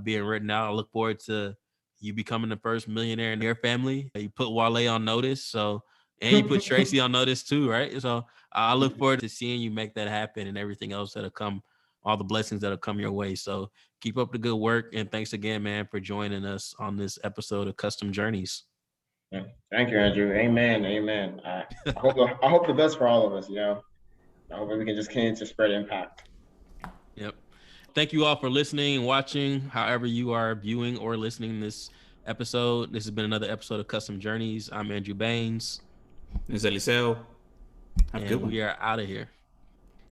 Speaker 2: being written out. I look forward to you becoming the first millionaire in your family. You put Wale on notice. And you put Tracy on notice too, right? So I look forward to seeing you make that happen and everything else that'll come, all the blessings that'll come your way. So keep up the good work. And thanks again, man, for joining us on this episode of Custom Journeys.
Speaker 3: Yeah. Thank you, Andrew. Amen. Amen. I hope the best for all of us, I hope we can just continue to spread impact.
Speaker 2: Yep. Thank you all for listening and watching, however you are viewing or listening to this episode. This has been another episode of Custom Journeys. I'm Andrew Baines.
Speaker 1: This is Eliseo. Have a good one.
Speaker 2: We are out of here.